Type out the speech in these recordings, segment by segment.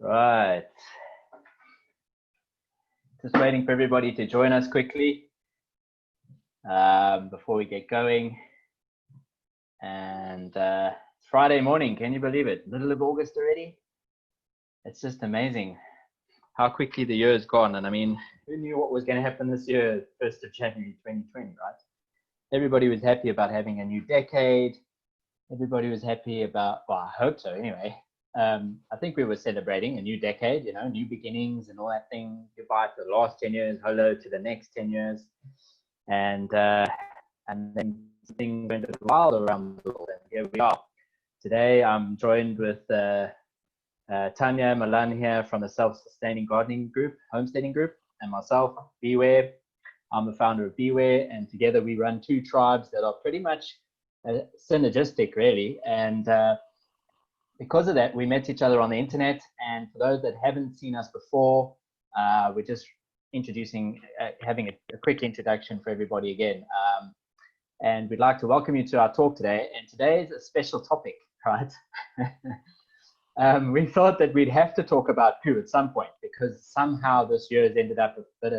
Right. Just waiting for everybody to join us quickly before we get going. And it's Friday morning. Can you believe it? Middle of August already. It's just amazing how quickly the year has gone. And I mean, who knew what was going to happen this year, 1st of January 2020, right? Everybody was happy about having a new decade. Everybody was happy about, well, I hope so anyway. I think we were celebrating a new decade, you know, new beginnings and all that thing. Goodbye to the last 10 years, hello to the next 10 years. And then things went wild around the world. And here we are. Today, I'm joined with Tanya Malan here from the Self-Sustaining Gardening Group, Homesteading Group, and myself, Beware. I'm the founder of Beware, and together we run two tribes that are pretty much synergistic, really. And because of that, we met each other on the internet. And for those that haven't seen us before, we're just introducing, having a quick introduction for everybody again. And we'd like to welcome you to our talk today. And today is a special topic, right? We thought that we'd have to talk about poo at some point, because somehow this year has ended up a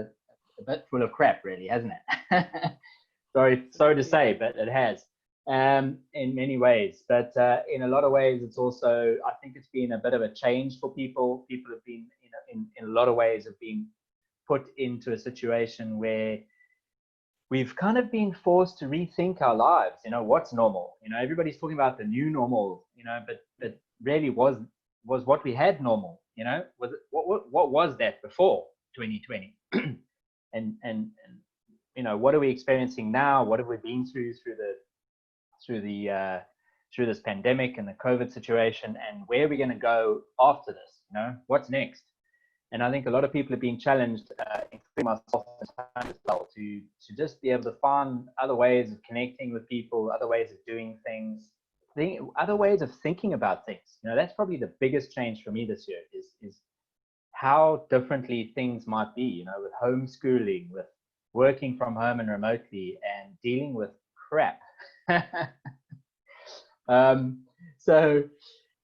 bit full of crap, really, hasn't it? Sorry to say, but it has. In many ways, but in a lot of ways, it's also, I think it's been a bit of a change for people. People have been, you know, in a lot of ways have been put into a situation where we've kind of been forced to rethink our lives. You know, what's normal? You know, everybody's talking about the new normal, you know, but really was what we had normal? You know, was it, what was that before 2020? and you know, what are we experiencing now? What have we been through this pandemic and the COVID situation, and where are we going to go after this? You know, what's next? And I think a lot of people are being challenged, including myself as well, to just be able to find other ways of connecting with people, other ways of doing things, other ways of thinking about things. You know, that's probably the biggest change for me this year is how differently things might be. You know, with homeschooling, with working from home and remotely, and dealing with crap. So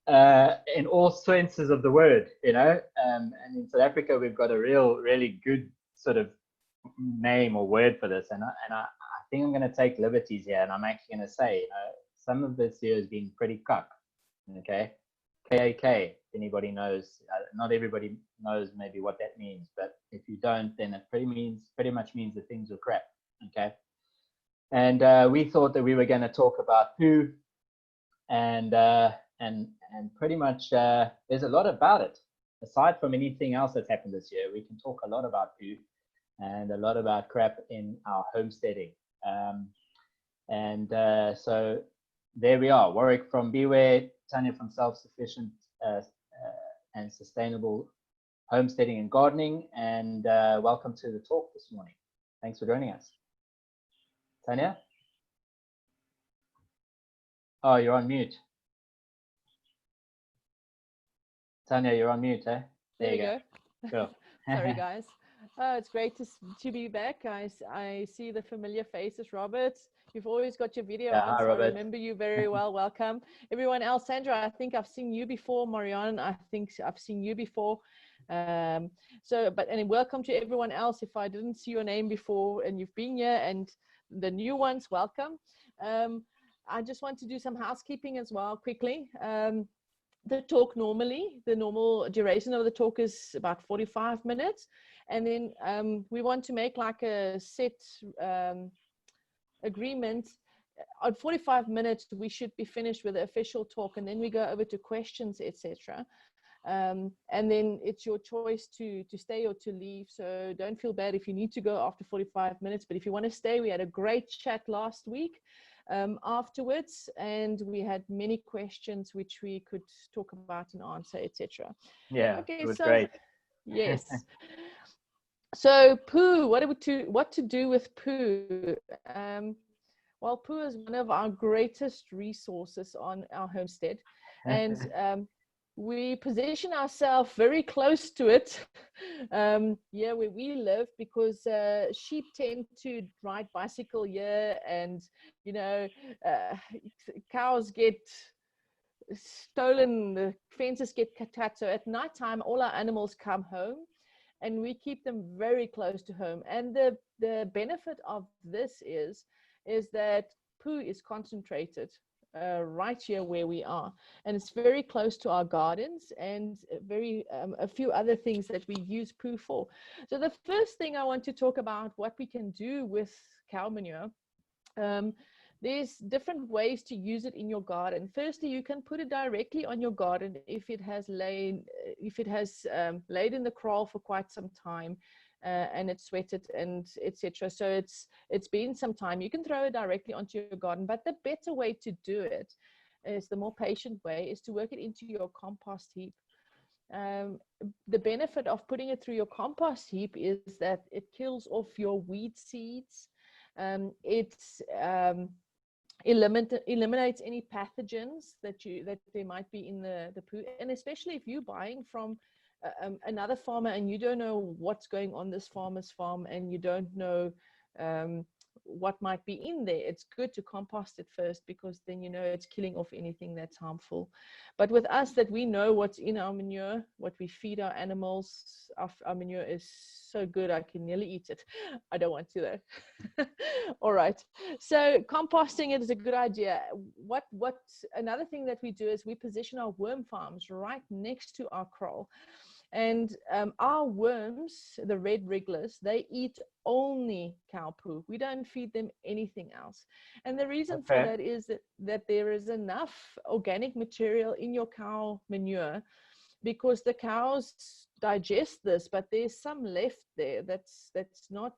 in all senses of the word, you know, and in South Africa we've got a really good sort of name or word for this, and I think I'm going to take liberties here, and I'm actually going to say, you know, some of this year has been pretty cuck. Okay, KAK. Anybody knows? Not everybody knows maybe what that means, but if you don't, then it pretty much means that things are crap. Okay. And we thought that we were going to talk about poo, and pretty much there's a lot about it. Aside from anything else that's happened this year, we can talk a lot about poo and a lot about crap in our homesteading. So there we are. Warwick from Beware, Tanya from Self-Sufficient and Sustainable Homesteading and Gardening, and welcome to the talk this morning. Thanks for joining us. Tanya? Oh, you're on mute. Tanya, you're on mute, eh? There you go. Cool. Sorry, guys. It's great to be back, guys. I see the familiar faces. Robert, you've always got your video on, Hi, so Robert. I remember you very well. Welcome. Everyone else, Sandra, I think I've seen you before. Marianne, I think I've seen you before. And welcome to everyone else. If I didn't see your name before and you've been here, and the new ones, welcome. I just want to do some housekeeping as well quickly. The talk the normal duration of the talk is about 45 minutes. And then we want to make like a set agreement. At 45 minutes, we should be finished with the official talk, and then we go over to questions, etc. And then it's your choice to stay or to leave. So don't feel bad if you need to go after 45 minutes. But if you want to stay, we had a great chat last week afterwards, and we had many questions which we could talk about and answer, etc. Yeah, okay, it was so great. Yes. So poo, what to do with poo? Well, poo is one of our greatest resources on our homestead, and we position ourselves very close to it here where we live, because sheep tend to ride bicycle here, and you know, cows get stolen, the fences get cut. So at nighttime, all our animals come home, and we keep them very close to home. And the benefit of this is that poo is concentrated right here where we are, and it's very close to our gardens and very a few other things that we use poo for. So the first thing I want to talk about what we can do with cow manure. There's different ways to use it in your garden. Firstly, you can put it directly on your garden if it has laid in the kraal for quite some time, and it's sweated and etc. So it's been some time. You can throw it directly onto your garden, but the better way to do it is, the more patient way, is to work it into your compost heap. The benefit of putting it through your compost heap is that it kills off your weed seeds. Eliminates any pathogens that there might be in the poo, and especially if you're buying from another farmer and you don't know what's going on this farmer's farm, and you don't know what might be in there, it's good to compost it first, because then you know it's killing off anything that's harmful. But with us, that we know what's in our manure, what we feed our animals, our manure is so good I can nearly eat it. I don't want to though. All right, so composting it is a good idea. What another thing that we do is we position our worm farms right next to our kraal. And our worms, the red wrigglers, they eat only cow poo. We don't feed them anything else. And the reason for that is that there is enough organic material in your cow manure, because the cows digest this, but there's some left there that's not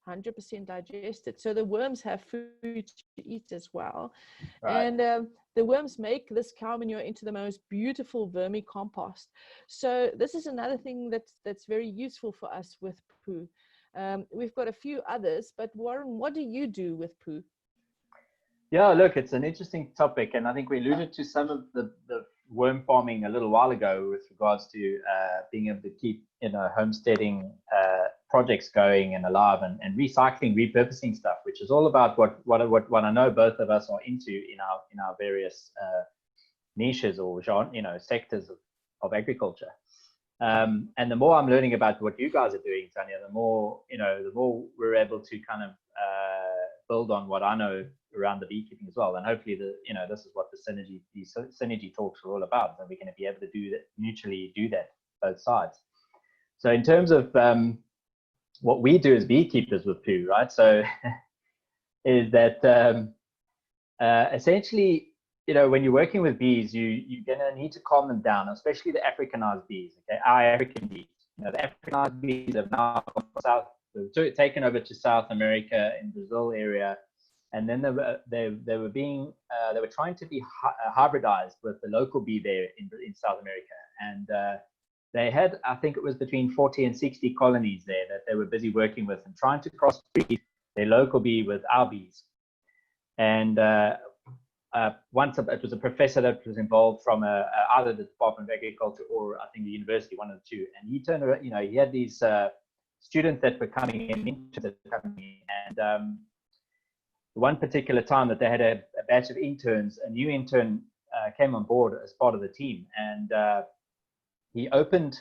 100% digested. So the worms have food to eat as well. Right. And the worms make this cow manure into the most beautiful vermicompost. So this is another thing that's very useful for us with poo. We've got a few others, but Warren, what do you do with poo? Yeah, look, it's an interesting topic, and I think we alluded to some of the worm farming a little while ago with regards to being able to keep homesteading projects going and alive, and recycling, repurposing stuff, which is all about what I know both of us are into in our various niches or sectors of agriculture. And the more I'm learning about what you guys are doing, Tanya, the more we're able to kind of build on what I know around the beekeeping as well. And hopefully this is what these synergy talks are all about, and we're going to be able to do that, mutually do that, both sides. So in terms of what we do as beekeepers with poo, right? So is that essentially, when you're working with bees, you're going to need to calm them down, especially the Africanized bees, okay? Our African bees. The Africanized bees have now taken over to South America, in Brazil area, and then they were trying to be hybridized with the local bee there in South America, and they had, I think it was between 40 and 60 colonies there that they were busy working with and trying to crossbreed their local bee with our bees. And once it was a professor that was involved from either the Department of Agriculture or I think the university, one of the two, and he turned around, he had these students that were coming into the company, and one particular time that they had a batch of interns, a new intern came on board as part of the team, and he opened,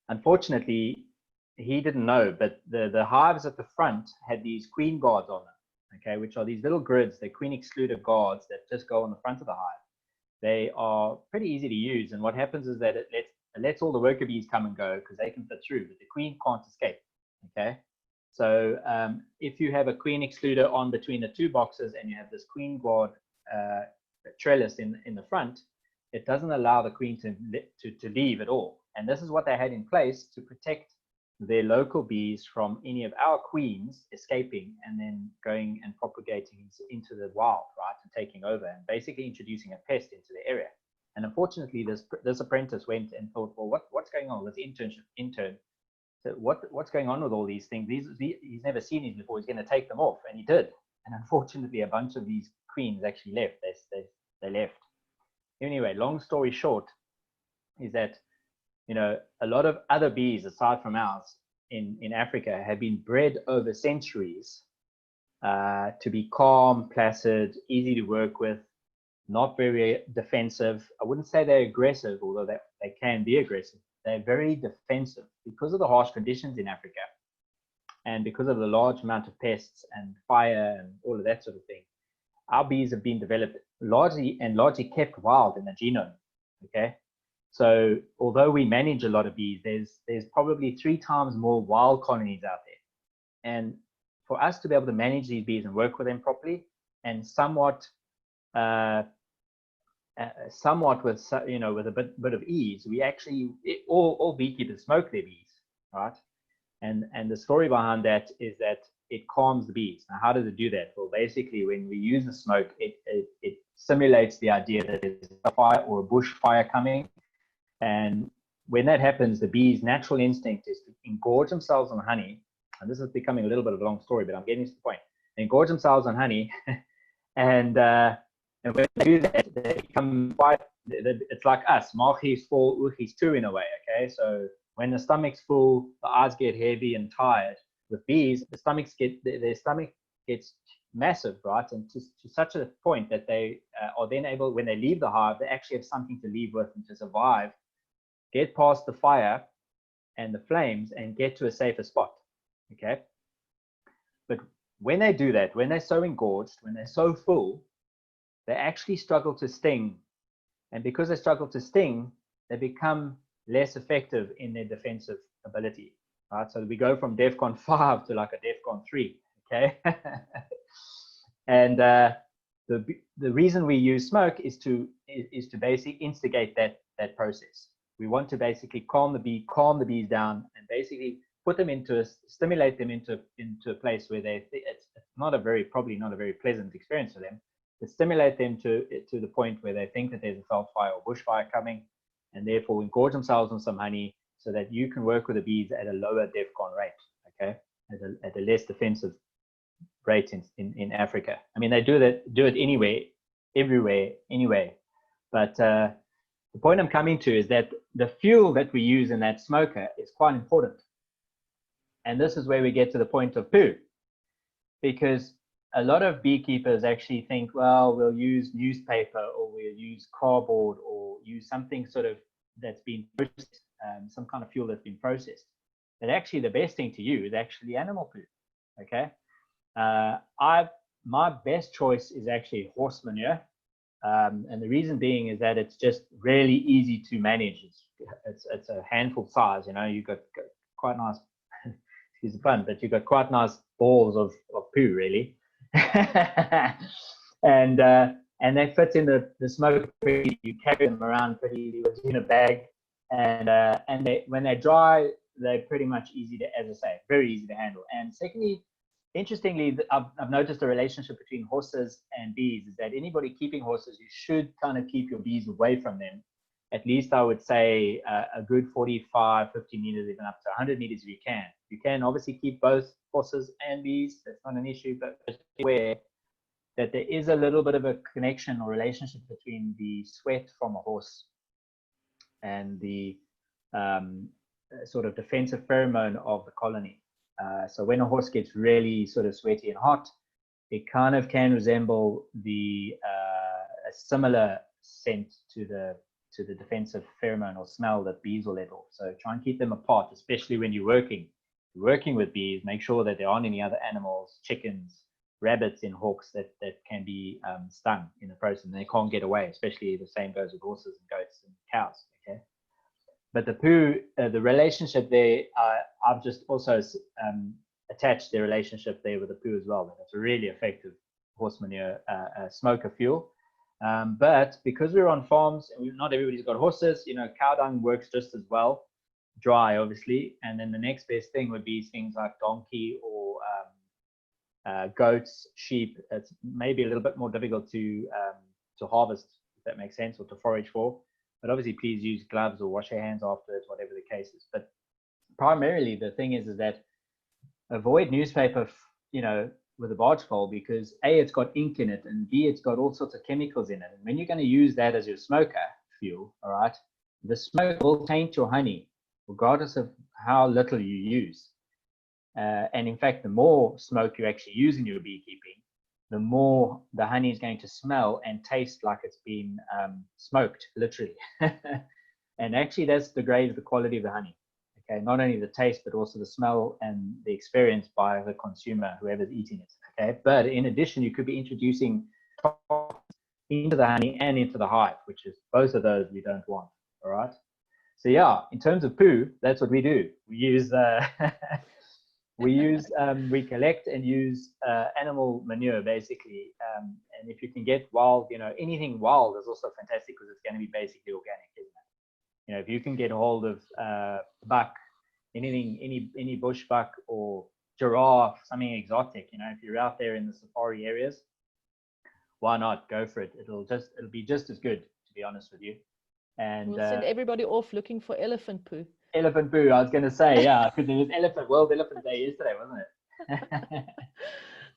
unfortunately, he didn't know, but the hives at the front had these queen guards on them, okay, which are these little grids, they're queen excluder guards that just go on the front of the hive. They are pretty easy to use, and what happens is that it lets all the worker bees come and go because they can fit through, but the queen can't escape, okay? So if you have a queen excluder on between the two boxes and you have this queen guard trellis in the front, it doesn't allow the queen to leave at all. And this is what they had in place to protect their local bees from any of our queens escaping and then going and propagating into the wild, right, and taking over and basically introducing a pest into the area. And unfortunately, this apprentice went and thought, well, what's going on with this intern? So what's going on with all these things? He's never seen these before. He's going to take them off, and he did. And unfortunately, a bunch of these queens actually left. They left. Anyway, long story short, is that a lot of other bees aside from ours in Africa have been bred over centuries to be calm, placid, easy to work with, not very defensive. I wouldn't say they're aggressive, although they can be aggressive. They're very defensive because of the harsh conditions in Africa and because of the large amount of pests and fire and all of that sort of thing. Our bees have been developed largely kept wild in the genome. Okay, so although we manage a lot of bees, there's probably 3 times more wild colonies out there, and for us to be able to manage these bees and work with them properly and somewhat with with a bit of ease, we actually all beekeepers smoke their bees, right? And the story behind that is that it calms the bees. Now, how does it do that? Well, basically, when we use the smoke, it simulates the idea that there's a fire or a bushfire coming. And when that happens, the bees' natural instinct is to engorge themselves on honey. And this is becoming a little bit of a long story, but I'm getting to the point. They engorge themselves on honey, and when they do that, they become quite. It's like us, maagjes vol, oogjes toe in a way. Okay, so when the stomach's full, the eyes get heavy and tired. With bees, their stomach gets massive, right? And to such a point that they are then able, when they leave the hive, they actually have something to leave with and to survive, get past the fire and the flames and get to a safer spot. Okay. But when they do that, when they're so engorged, when they're so full, they actually struggle to sting. And because they struggle to sting, they become less effective in their defensive ability. Right? So we go from DEFCON 5 to like a DEFCON 3. Okay. And the reason we use smoke is to basically instigate that process. We want to basically calm the bees down and basically put them stimulate them into a place where it's probably not a very pleasant experience for them, but stimulate them to the point where they think that there's a veld fire or bushfire coming, and therefore engorge themselves on some honey so that you can work with the bees at a lower DEFCON rate, okay, at a less defensive rate in Africa. I mean, they do it everywhere, anyway. But the point I'm coming to is that the fuel that we use in that smoker is quite important. And this is where we get to the point of poo, because a lot of beekeepers actually think, well, we'll use newspaper or we'll use cardboard or use something sort of that's been processed, some kind of fuel that's been processed. But actually the best thing to use is actually animal poo, okay? My best choice is actually horse manure. And the reason being is that it's just really easy to manage. It's a handful size, you've got quite nice, excuse the pun, but you've got quite nice balls of poo, really. And they fit in the smoke pretty. You carry them around pretty in a bag, and when they dry, they're pretty much easy to, as I say, very easy to handle. And secondly, interestingly, I've noticed a relationship between horses and bees is that anybody keeping horses, you should kind of keep your bees away from them. At least I would say a good 45, 50 meters, even up to 100 meters if you can. You can obviously keep both horses and bees. That's not an issue, but just be aware that there is a little bit of a connection or relationship between the sweat from a horse and the sort of defensive pheromone of the colony. So when a horse gets really sort of sweaty and hot, it kind of can resemble a similar scent to the defensive pheromone or smell that bees will let off. So try and keep them apart, especially when you're working with bees. Make sure that there aren't any other animals, chickens, rabbits, and hawks that can be stung in the process, and they can't get away. Especially the same goes with horses and goats and cows. Okay. But the poo, the relationship there, I've just also attached the relationship there with the poo as well. It's a really effective horse manure smoker fuel. But because we're on farms, and not everybody's got horses, cow dung works just as well, dry obviously. And then the next best thing would be things like donkey or goats, sheep. It's maybe a little bit more difficult to harvest, if that makes sense, or to forage for. But obviously, please use gloves or wash your hands afterwards, whatever the case is. But primarily, the thing is that avoid newspaper, with a barge pole, because A, it's got ink in it, and B, it's got all sorts of chemicals in it. And when you're going to use that as your smoker fuel, all right, the smoke will taint your honey, regardless of how little you use. And in fact, the more smoke you actually use in your beekeeping, the more the honey is going to smell and taste like it's been smoked, literally. And actually, that's degrades the quality of the honey. Okay, not only the taste, but also the smell and the experience by the consumer, whoever's eating it. Okay, but in addition, you could be introducing into the honey and into the hive, which is both of those we don't want. All right. So yeah, in terms of poo, that's what we do. We use we collect and use animal manure basically. And if you can get wild, anything wild is also fantastic because it's going to be basically organic, isn't it? If you can get a hold of buck, any bush buck or giraffe, something exotic, if you're out there in the safari areas, why not go for it? It'll be just as good, to be honest with you. And we'll send everybody off looking for elephant poo. Elephant poo, I was going to say, yeah, because it was World Elephant Day yesterday, wasn't it?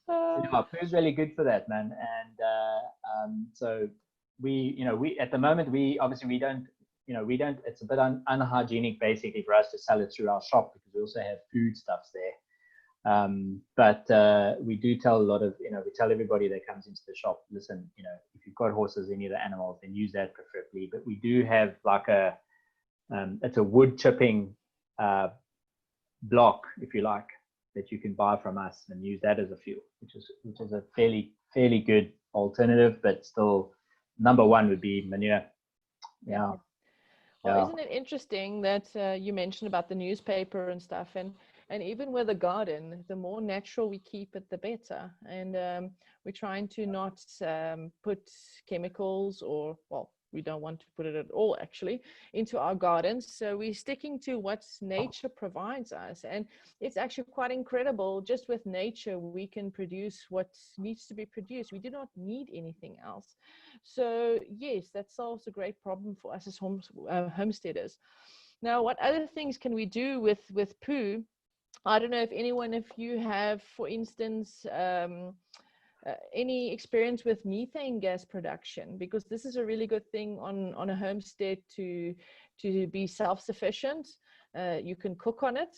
So, yeah, poo's really good for that, man. And so we at the moment, we don't, it's a bit unhygienic basically for us to sell it through our shop because we also have foodstuffs there. But we do tell a lot of, we tell everybody that comes into the shop, listen, if you've got horses, any of the animals, then use that preferably. But we do have like it's a wood chipping block, if you like, that you can buy from us and use that as a fuel, which is a fairly good alternative, but still number one would be manure. Yeah. Well, isn't it interesting that you mentioned about the newspaper and stuff, and even with the garden, the more natural we keep it, the better. And we're trying to not put chemicals or, well, we don't want to put it at all actually into our gardens. So we're sticking to what nature provides us. And it's actually quite incredible. Just with nature, we can produce what needs to be produced. We do not need anything else. So yes, that solves a great problem for us as homesteaders. Now, what other things can we do with poo? I don't know if anyone, if you have, for instance, any experience with methane gas production, because this is a really good thing on a homestead to be self-sufficient. You can cook on it.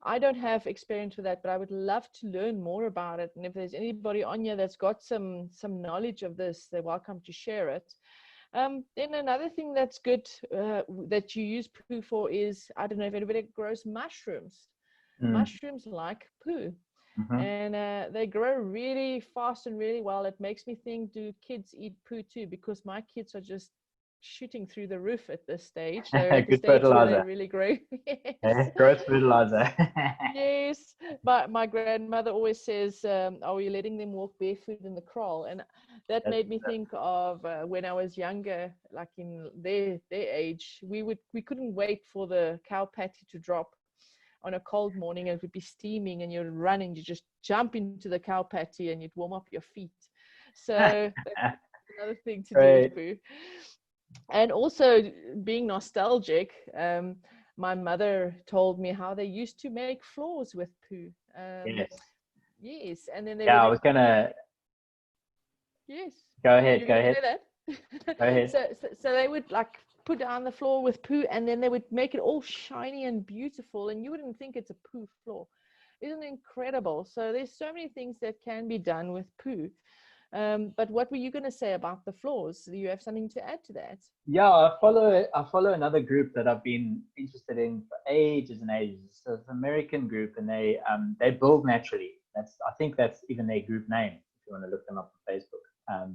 I don't have experience with that, but I would love to learn more about it. And if there's anybody on here that's got some knowledge of this, they're welcome to share it. Then another thing that's good that you use poo for is, I don't know if anybody grows mushrooms. Mushrooms like poo. And they grow really fast and really well. It makes me think, do kids eat poo too? Because my kids are just shooting through the roof at this stage. They're at the Good stage fertilizer. where they really grow. Yes. Growth fertilizer. Yes, but my grandmother always says, are you letting them walk barefoot in the kraal? And that made me think of when I was younger, like in their age, we couldn't wait for the cow patty to drop on a cold morning, and it would be steaming and you'd run and you just jump into the cow patty and you'd warm up your feet. So that's another thing to do with poo. And also being nostalgic, my mother told me how they used to make floors with poo. Yes, and then they I was gonna. Yes. Go ahead. Go ahead. So they would like put down the floor with poo, and then they would make it all shiny and beautiful, and you wouldn't think it's a poo floor. Isn't it incredible? So there's so many things that can be done with poo. But what were you going to say about the floors? Do you have something to add to that? Yeah, I follow another group that I've been interested in for ages and ages. So it's an American group, and they build naturally. I think that's even their group name. If you want to look them up on Facebook.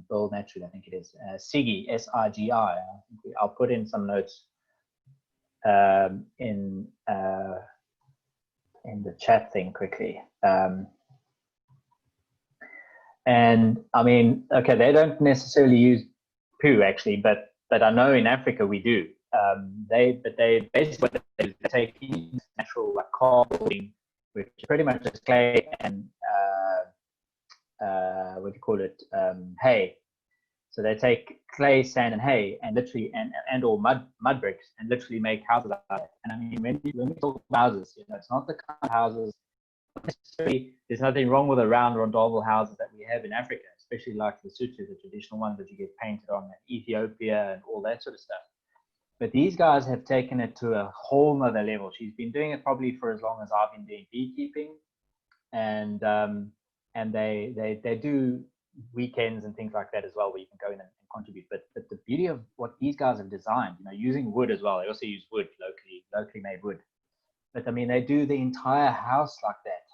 Build Naturally, I think it is. SIGI, SIGI. I'll put in some notes in the chat thing quickly. And I mean, okay, they don't necessarily use poo actually, but I know in Africa we do. They basically they take natural like coal, which is pretty much just clay and what do you call it, hay. So they take clay, sand, and hay, and literally and or mud bricks, and literally make houses out of it. And I mean, when we talk about houses, it's not the kind of houses necessarily. There's nothing wrong with the round rondoval houses that we have in Africa, especially like the Sutu, the traditional ones that you get painted on in Ethiopia and all that sort of stuff. But these guys have taken it to a whole nother level. She's been doing it probably for as long as I've been doing beekeeping, and and they do weekends and things like that as well, where you can go in and contribute. But the beauty of what these guys have designed, using wood as well. They also use wood, locally made wood. But I mean, they do the entire house like that,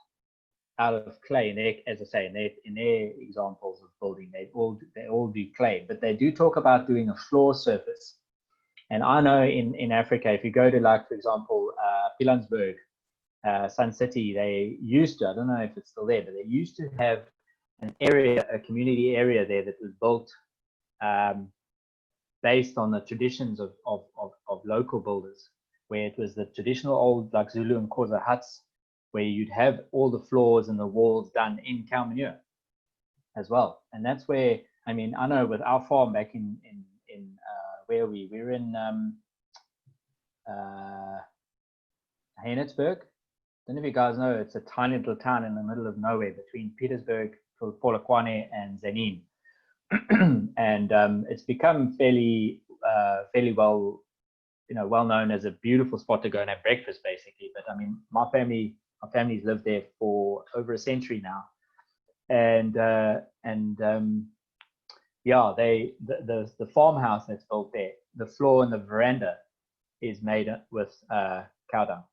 out of clay. And they, as I say, in their examples of building, they all do clay. But they do talk about doing a floor surface. And I know in Africa, if you go to, like, for example, Pilanesberg, Sun City, they used to, I don't know if it's still there, but they used to have an area, a community area there that was built based on the traditions of local builders, where it was the traditional old, like, Zulu and Xhosa huts, where you'd have all the floors and the walls done in cow manure as well. And that's where, I mean, I know with our farm back in where we were in Heinertsburg. I don't know if you guys know, it's a tiny little town in the middle of nowhere between Petersburg, Polokwane, and Zenin. And it's become fairly well, well known as a beautiful spot to go and have breakfast, basically. But I mean, our family's lived there for over a century now, and yeah, the farmhouse that's built there, the floor and the veranda is made with cow dung.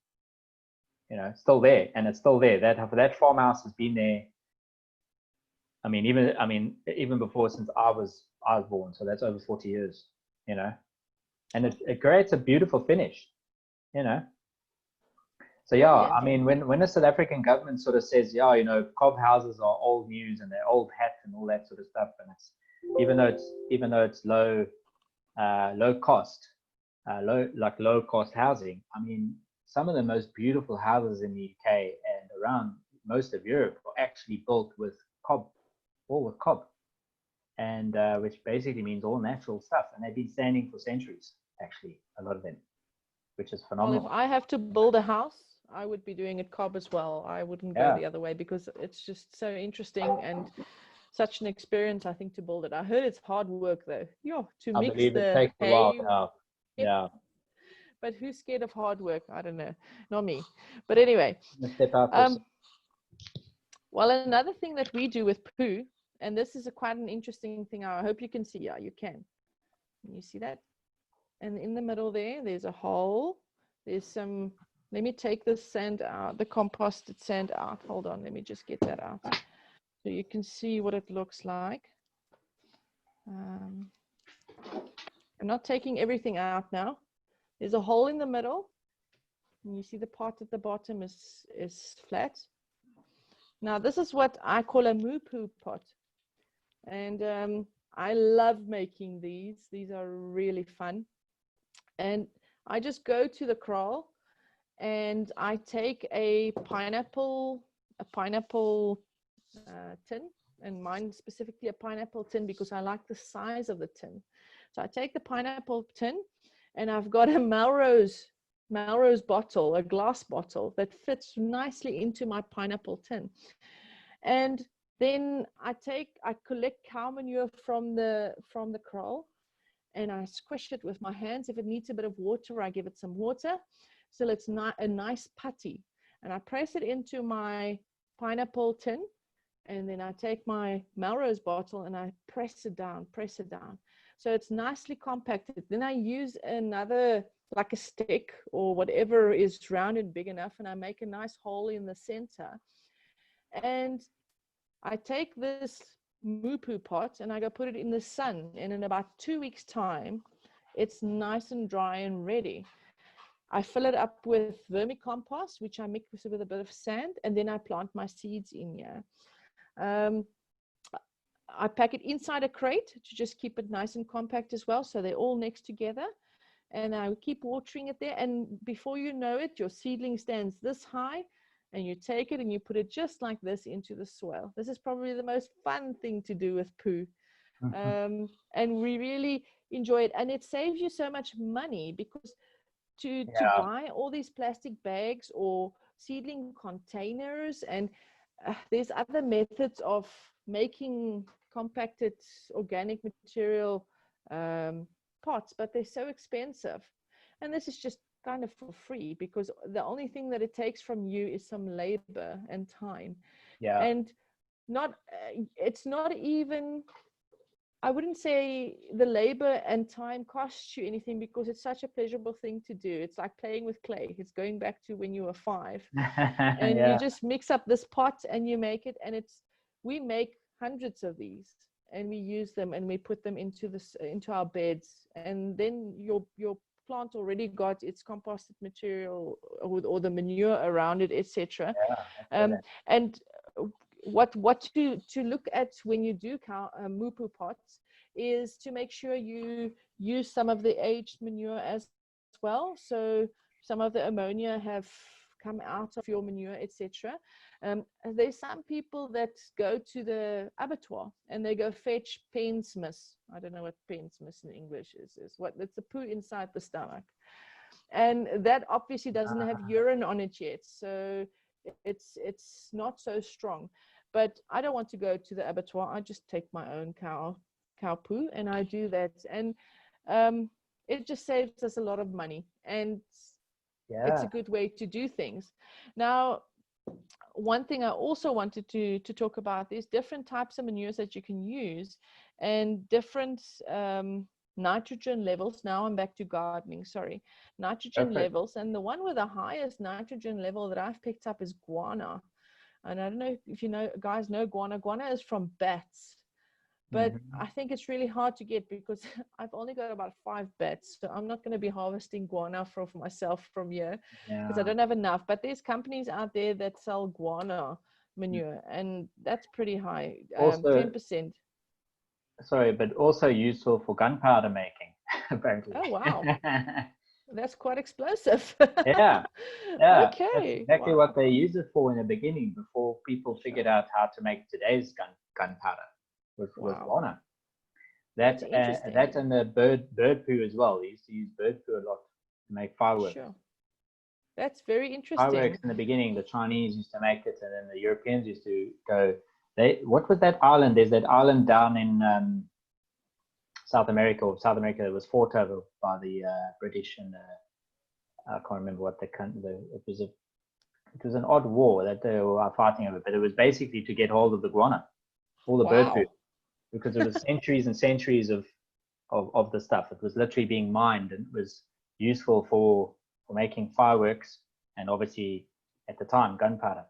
It's still there, and it's still there. That farmhouse has been there. I mean, even before, since I was born. So that's over 40 years. And it creates a beautiful finish. So yeah, I mean, when the South African government sort of says, yeah, cob houses are old news and they're old hat and all that sort of stuff, and it's even though it's low cost, low cost housing. I mean, some of the most beautiful houses in the UK and around most of Europe are actually built with cob, and which basically means all natural stuff, and they've been standing for centuries, actually, a lot of them, which is phenomenal. Well, if I have to build a house, I would be doing it cob as well. I wouldn't go the other way, because it's just so interesting and such an experience, I think, to build it. I heard it's hard work, though. I believe it takes a while. Yeah. But who's scared of hard work? I don't know. Not me. But anyway. Step out well, another thing that we do with poo, and this is quite an interesting thing. I hope you can see. Yeah, you can. You see that? And in the middle there's a hole. There's some, let me take this sand out, the composted sand out. Hold on, let me just get that out. So you can see what it looks like. I'm not taking everything out now. There's a hole in the middle. And you see the part at the bottom is flat. Now, this is what I call a MooPoo pot. And I love making these. These are really fun. And I just go to the kraal and I take a pineapple tin, and mine specifically a pineapple tin because I like the size of the tin. So I take the pineapple tin, and I've got a Melrose bottle, a glass bottle that fits nicely into my pineapple tin. And then I collect cow manure from the kraal, and I squish it with my hands. If it needs a bit of water, I give it some water, so it's not a nice putty. And I press it into my pineapple tin, and then I take my Melrose bottle and I press it down, so it's nicely compacted. Then I use another, like a stick or whatever is round and big enough, and I make a nice hole in the center. And I take this MooPoo pot and I go put it in the sun, and in about 2 weeks time it's nice and dry and ready. I fill it up with vermicompost, which I mix with a bit of sand, and then I plant my seeds in here. I pack it inside a crate to just keep it nice and compact as well, so they're all next together, and I keep watering it there, and before you know it, your seedling stands this high, and you take it and you put it just like this into the soil. This is probably the most fun thing to do with poo. And we really enjoy it, and it saves you so much money, because to buy all these plastic bags or seedling containers, and there's other methods of making compacted organic material pots, but they're so expensive. And this is just kind of for free, because the only thing that it takes from you is some labor and time. And not it's not even, I wouldn't say the labor and time costs you anything, because it's such a pleasurable thing to do. It's like playing with clay. It's going back to when you were 5, and you Yeah. just mix up this pot and you make it. And we make hundreds of these, and we use them, and we put them into our beds. And then your plant already got its composted material, or the manure around it, etc. Yeah. And what to look at when you do MooPoo pots is to make sure you use some of the aged manure as well. So some of the ammonia have come out of your manure, etc. There's some people that go to the abattoir and they go fetch pensmas. I don't know what pensmas in English is what, it's the poo inside the stomach, and that obviously doesn't have urine on it yet, so it's not so strong. But I don't want to go to the abattoir. I just take my own cow poo and I do that, and it just saves us a lot of money, and it's a good way to do things. Now, one thing I also wanted to talk about is different types of manures that you can use, and different nitrogen levels. Now I'm back to gardening, sorry. Nitrogen levels, and the one with the highest nitrogen level that I've picked up is guana. And I don't know if you guys know guana. Guana is from bats, but I think it's really hard to get, because I've only got about 5 bats, so I'm not going to be harvesting guana for myself from here, because I don't have enough. But there's companies out there that sell guana manure, and that's pretty high, Also, 10%. Sorry, but also useful for gunpowder making, apparently. Oh, wow. That's quite explosive. Yeah. Okay. That's exactly what they used it for in the beginning, before people figured out how to make today's gunpowder with guana. That and the bird poo as well. They used to use bird poo a lot to make fireworks. Sure. That's very interesting. Fireworks in the beginning, the Chinese used to make it, and then the Europeans used to go. What was that island? There's that island down in South America that was fought over by the British, and I can't remember what it was an odd war that they were fighting over, but it was basically to get hold of the guana, all the bird poo, because it was centuries and centuries of the stuff. It was literally being mined, and it was useful for making fireworks, and obviously at the time gunpowder.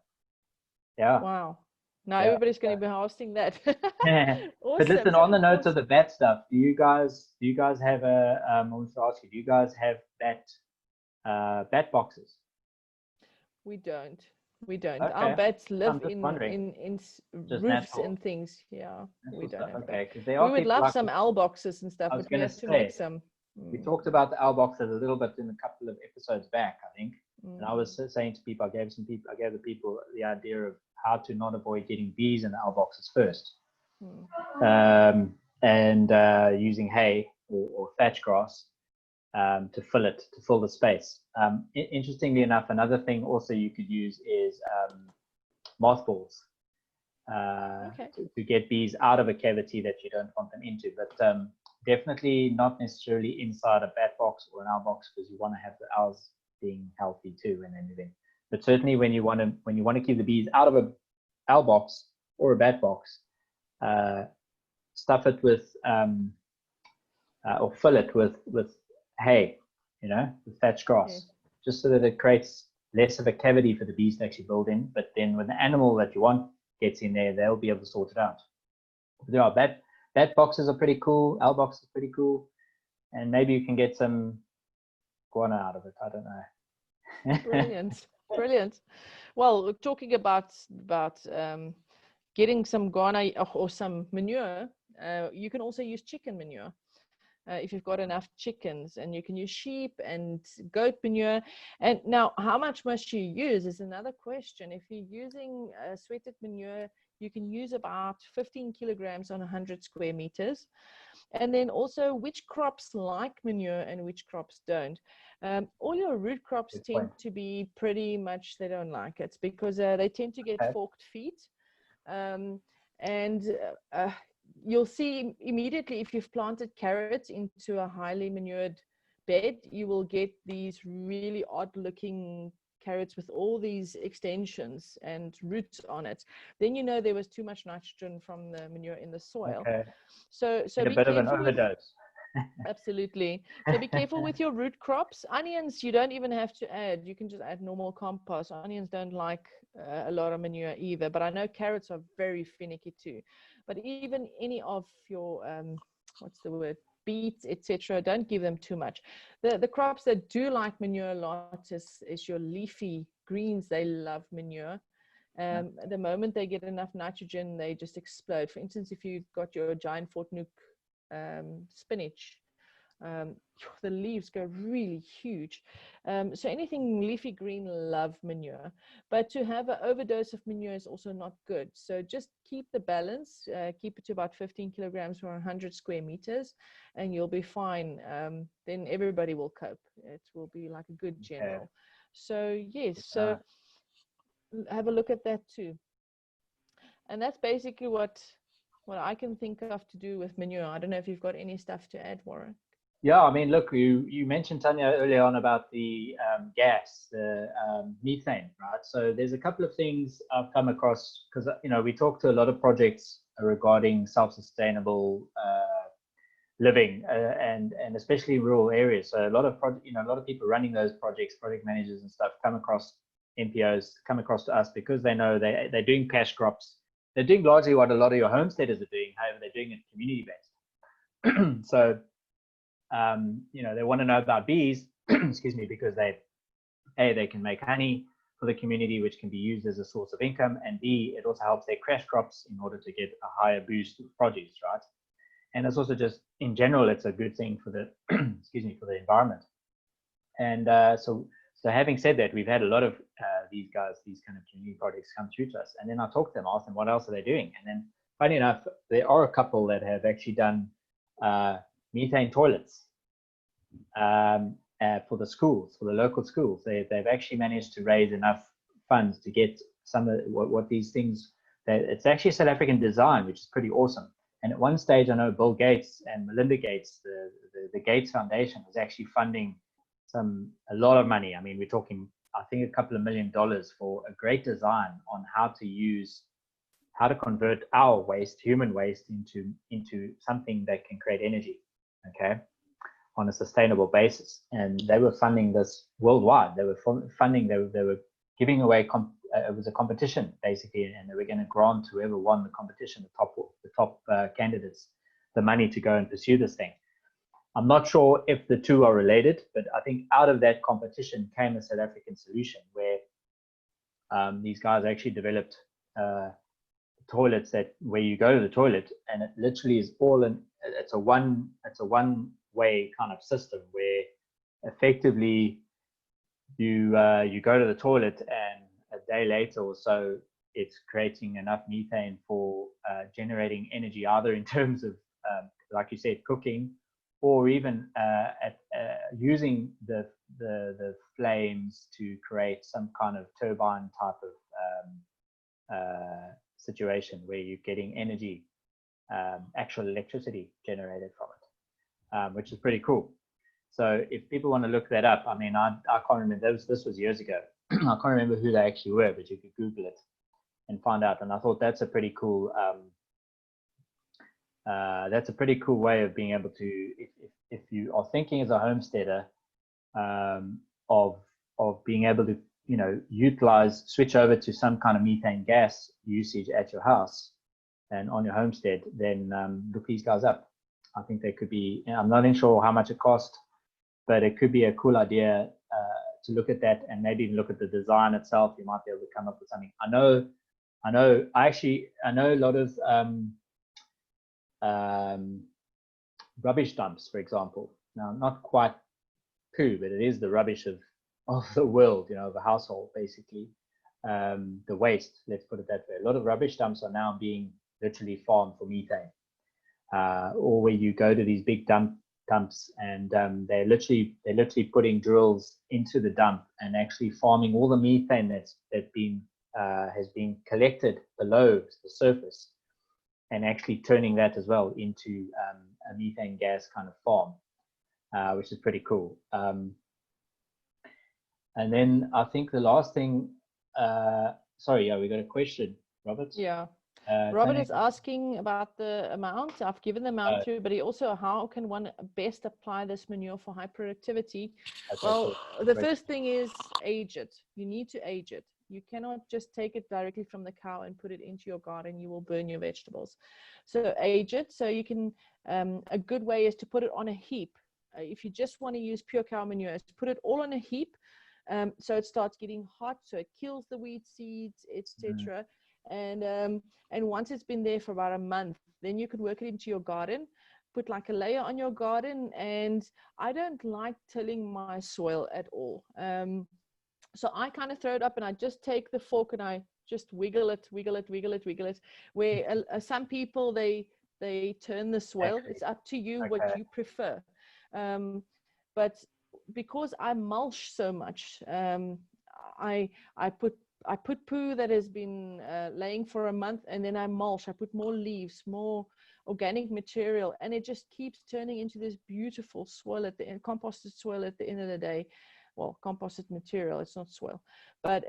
Yeah. Wow. Now everybody's going to be harvesting that. Awesome. But listen, so on the notes of the bat stuff, do you guys have I want to ask you, do you guys have bat boxes? We don't. Okay. Our bats live in roofs natural. And things. Yeah, natural we don't stuff. have that. We would love some owl boxes and stuff, but we have to make some. We talked about the owl boxes a little bit in a couple of episodes back, I think. And I was saying to people, I gave the people the idea of how to not avoid getting bees in the owl boxes first. And using hay or thatch grass to fill the space. Interestingly enough, another thing also you could use is mothballs to get bees out of a cavity that you don't want them into. But definitely not necessarily inside a bat box or an owl box, because you want to have the owls being healthy too and everything. But certainly when you want to keep the bees out of a owl box or a bat box, stuff it with or fill it with hay, with thatch grass, just so that it creates less of a cavity for the bees to actually build in. But then when the animal that you want gets in there, they'll be able to sort it out. There are bat boxes are pretty cool, owl boxes are pretty cool, and maybe you can get some guana out of it. I don't know. Brilliant. Well, talking about getting some guana or some manure, you can also use chicken manure. If you've got enough chickens, and you can use sheep and goat manure. And now, how much must you use is another question. If you're using sweated manure, you can use about 15 kilograms on 100 square meters. And then also, which crops like manure and which crops don't. All your root crops tend to be pretty much, they don't like it, because they tend to get forked feet. You'll see immediately, if you've planted carrots into a highly manured bed, you will get these really odd looking carrots with all these extensions and roots on it, then you know there was too much nitrogen from the manure in the soil. Okay. So Get a be bit of an careful with, overdose. absolutely. So be careful with your root crops. Onions, you don't even have to add. You can just add normal compost. Onions don't like a lot of manure either, but I know carrots are very finicky too. But even any of your, what's the word? Beets, etc. Don't give them too much. The crops that do like manure a lot is your leafy greens. They love manure. The moment they get enough nitrogen, they just explode. For instance, if you've got your giant fortnook spinach, the leaves go really huge. So anything leafy green love manure, but to have an overdose of manure is also not good. So just keep the balance, keep it to about 15 kilograms per 100 square meters, and you'll be fine. Then everybody will cope. It will be like a good general. Okay. So yes, so have a look at that too. And that's basically what I can think of to do with manure. I don't know if you've got any stuff to add, Warren. Yeah, I mean, look, you mentioned, Tanya, earlier on about the gas, the methane, right? So there's a couple of things I've come across because, you know, we talk to a lot of projects regarding self-sustainable living and especially in rural areas. So a lot of a lot of people running those projects, project managers and stuff, come across NPOs, come across to us because they know they're doing cash crops. They're doing largely what a lot of your homesteaders are doing. However, they're doing it community based. So you know, they want to know about bees, excuse me, because they can make honey for the community, which can be used as a source of income, and B, it also helps their cash crops in order to get a higher boost of produce, right? And it's also just in general, it's a good thing for the excuse me, for the environment. And so having said that, we've had a lot of these guys, these kind of community projects come through to us, and then I talk to them, ask them what else are they doing, and then funny enough, there are a couple that have actually done methane toilets for the schools, for the local schools. They've actually managed to raise enough funds to get some of what these things, it's actually a South African design, which is pretty awesome. And at one stage, I know Bill Gates and Melinda Gates, the Gates Foundation, was actually funding a lot of money. I mean, we're talking, I think, a couple of $1 million for a great design on how to convert our waste, human waste, into something that can create energy, okay, on a sustainable basis. And they were funding this worldwide. They were funding, they were giving away, it was a competition basically, and they were going to grant whoever won the competition, the top candidates, the money to go and pursue this thing. I'm not sure if the two are related, but I think out of that competition came a South African solution where these guys actually developed toilets where you go to the toilet and it literally is it's a one way kind of system where effectively you go to the toilet and a day later or so it's creating enough methane for generating energy, either in terms of like you said, cooking, or even using the flames to create some kind of turbine type of situation where you're getting energy, actual electricity generated from it, which is pretty cool. So if people want to look that up, I mean, I can't remember, this was years ago. I can't remember who they actually were, but you could Google it and find out. And I thought that's a pretty cool way of being able to, if you are thinking as a homesteader of being able to, you know, switch over to some kind of methane gas usage at your house and on your homestead, then look these guys up. I think they could be, I'm not even sure how much it cost, but it could be a cool idea to look at that and maybe even look at the design itself. You might be able to come up with something. I know a lot of rubbish dumps, for example. Now, not quite poo, but it is the rubbish of the world, you know, of a household, basically. The waste, let's put it that way. A lot of rubbish dumps are now being literally farmed for methane, or where you go to these big dumps and they're literally putting drills into the dump and actually farming all the methane has been collected below the surface, and actually turning that as well into a methane gas kind of farm, which is pretty cool. And then I think the last thing, sorry, yeah, we got a question, Robert. Yeah. Robert Tanya, is asking about the amount. I've given the amount through, but he also, how can one best apply this manure for high productivity? okay, Well, cool. the Great. first thing is age it. You need to age it. You cannot just take it directly from the cow and put it into your garden. You will burn your vegetables. So age it. So you can, a good way is to put it on a heap. If you just want to use pure cow manure, is put it all on a heap. So it starts getting hot, so it kills the weed seeds, etc. And once it's been there for about a month, then you could work it into your garden, put like a layer on your garden. And I don't like tilling my soil at all. So I kind of throw it up and I just take the fork and I just wiggle it. Where some people, they turn the soil. It's up to you what you prefer. But because I mulch so much, I put poo that has been laying for a month, and then I mulch. I put more leaves, more organic material, and it just keeps turning into this beautiful soil at the end, composted soil at the end of the day. Well, composted material, it's not soil, but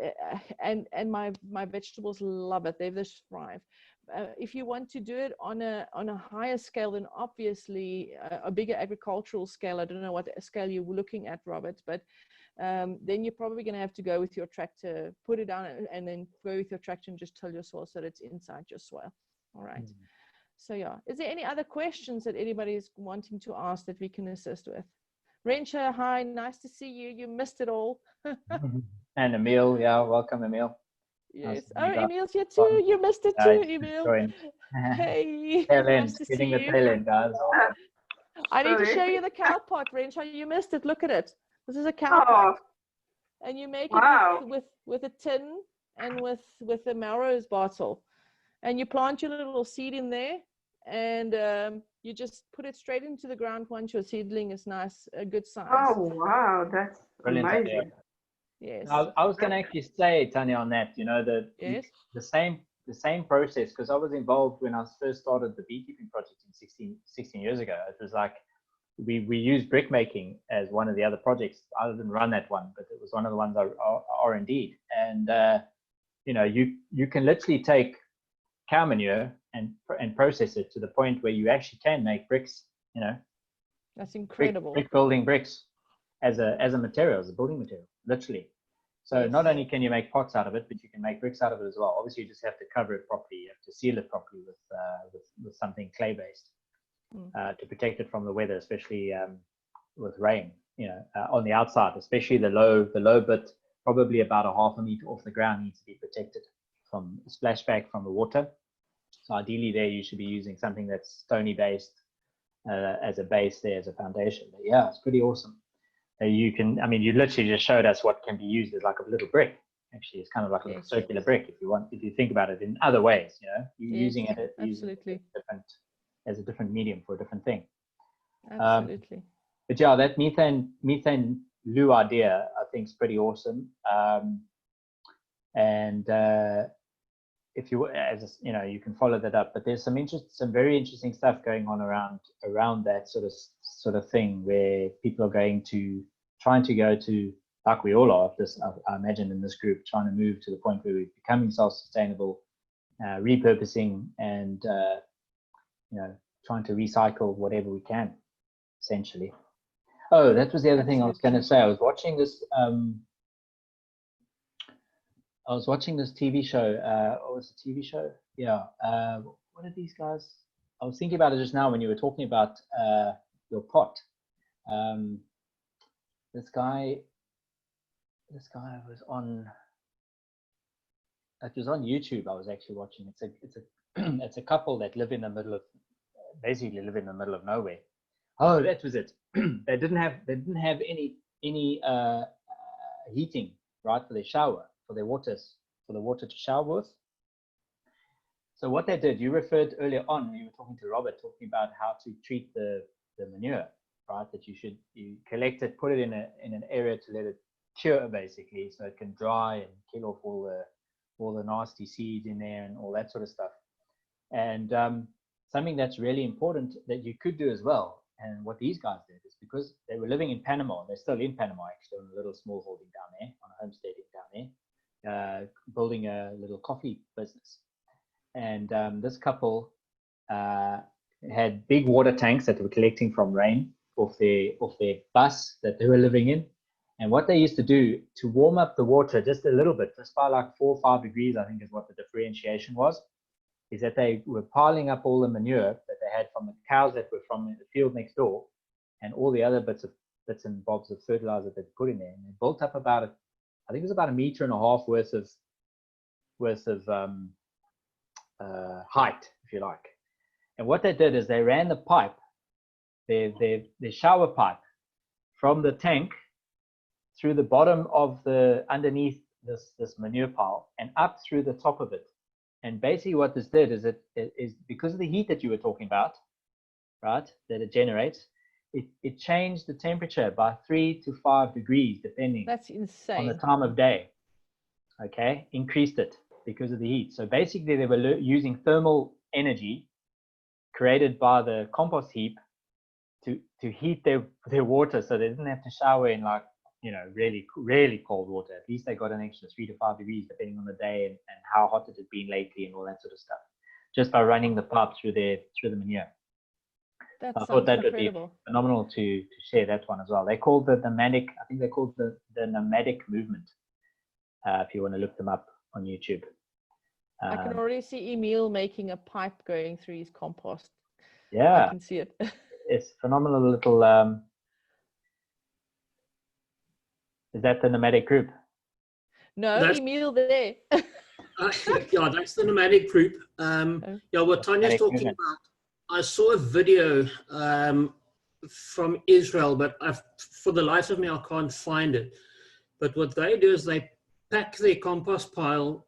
and my vegetables love it. They just thrive. If you want to do it on a higher scale, then obviously a bigger agricultural scale. I don't know what scale you're looking at, Robert, but then you're probably going to have to go with your tractor, put it down, and then go with your tractor and just till your soil so that it's inside your soil. All right. So yeah, is there any other questions that anybody is wanting to ask that we can assist with? Rensha, hi, nice to see you. You missed it all. And Emil, yeah, welcome, Emil. Yes. Nice Oh, Emil's here too. You missed it too, Emil. Hey, Hey, nice to see you. Tail end, guys. I need to show you the cow pot, Rensha. You missed it. Look at it. This is a cow pot. And you make it with a tin and with a Melrose bottle. And you plant your little seed in there, and you just put it straight into the ground once your seedling is nice, a good size. Oh, wow, that's Brilliant amazing. idea. Yes. I was going to actually say, Tanya, on that, you know, yes. the same process, because I was involved when I first started the beekeeping project in 16 years ago. It was like we used brick making as one of the other projects. I didn't run that one, but it was one of the ones I R&D'd. And you know, you can literally take cow manure and process it to the point where you actually can make bricks. You know, that's incredible. Brick building bricks as a material, as a building material, literally. So yes. Not only can you make pots out of it, but you can make bricks out of it as well. Obviously, you just have to cover it properly. You have to seal it properly with something clay-based to protect it from the weather, especially with rain. You know, on the outside, especially the low bit, probably about a half a meter off the ground, needs to be protected from splashback from the water. So ideally, there you should be using something that's stony-based as a base there, as a foundation. But yeah, it's pretty awesome. You can, I mean, you literally just showed us what can be used as like a little brick. Actually, it's kind of like a little circular brick if you think about it in other ways. You know, you're using it as a different medium for a different thing. Absolutely. But yeah, that methane loo idea I think is pretty awesome. If you, as you know, you can follow that up. But there's some very interesting stuff going on around that sort of thing, where people are trying to go to, like we all are, I imagine in this group, trying to move to the point where we're becoming self-sustainable, repurposing, and you know, trying to recycle whatever we can, essentially. Oh, that was the other thing I was going to say. I was watching this TV show. What was the TV show? Yeah. What are these guys? I was thinking about it just now when you were talking about your pot. This guy was on. It was on YouTube. I was actually watching. It's a couple that live in the middle of nowhere. Oh, that was it. They didn't have any heating, right, for their shower, for the water to shower with. So what they did, you referred earlier on when you were talking to Robert, talking about how to treat the manure, right? That you collect it, put it in an area to let it cure, basically, so it can dry and kill off all the nasty seeds in there and all that sort of stuff. And something that's really important that you could do as well, and what these guys did, is because they were living in Panama, they're still in Panama actually, on a little small holding down there homesteading down there, building a little coffee business. And this couple had big water tanks that were collecting from rain off their bus that they were living in. And what they used to do to warm up the water just a little bit, just by like 4 or 5 degrees, I think is what the differentiation was, is that they were piling up all the manure that they had from the cows that were from the field next door, and all the other bits and bobs of fertilizer that they put in there. And they built up about, I think it was about 1.5 meters worth of height, if you like. And what they did is they ran the pipe, their shower pipe, from the tank through the bottom of underneath this manure pile and up through the top of it. And basically what this did is it is because of the heat that you were talking about, right, that it generates, it changed the temperature by 3 to 5 degrees, depending. That's insane. On the time of day. Okay, increased it because of the heat. So basically they were using thermal energy created by the compost heap to heat their water, so they didn't have to shower in like, you know, really, really cold water. At least they got an extra 3 to 5 degrees depending on the day and how hot it had been lately and all that sort of stuff, just by running the pipe through the manure. That I thought that incredible. would be phenomenal to share that one as well. They called the nomadic, I think they called the nomadic movement, if you want to look them up on YouTube. I can already see Emil making a pipe going through his compost. Yeah. I can see it. It's phenomenal little, is that the nomadic group? No, Emil there. Yeah, that's the nomadic group. Yeah, what Tanya's talking about, I saw a video from Israel, but for the life of me, I can't find it. But what they do is they pack their compost pile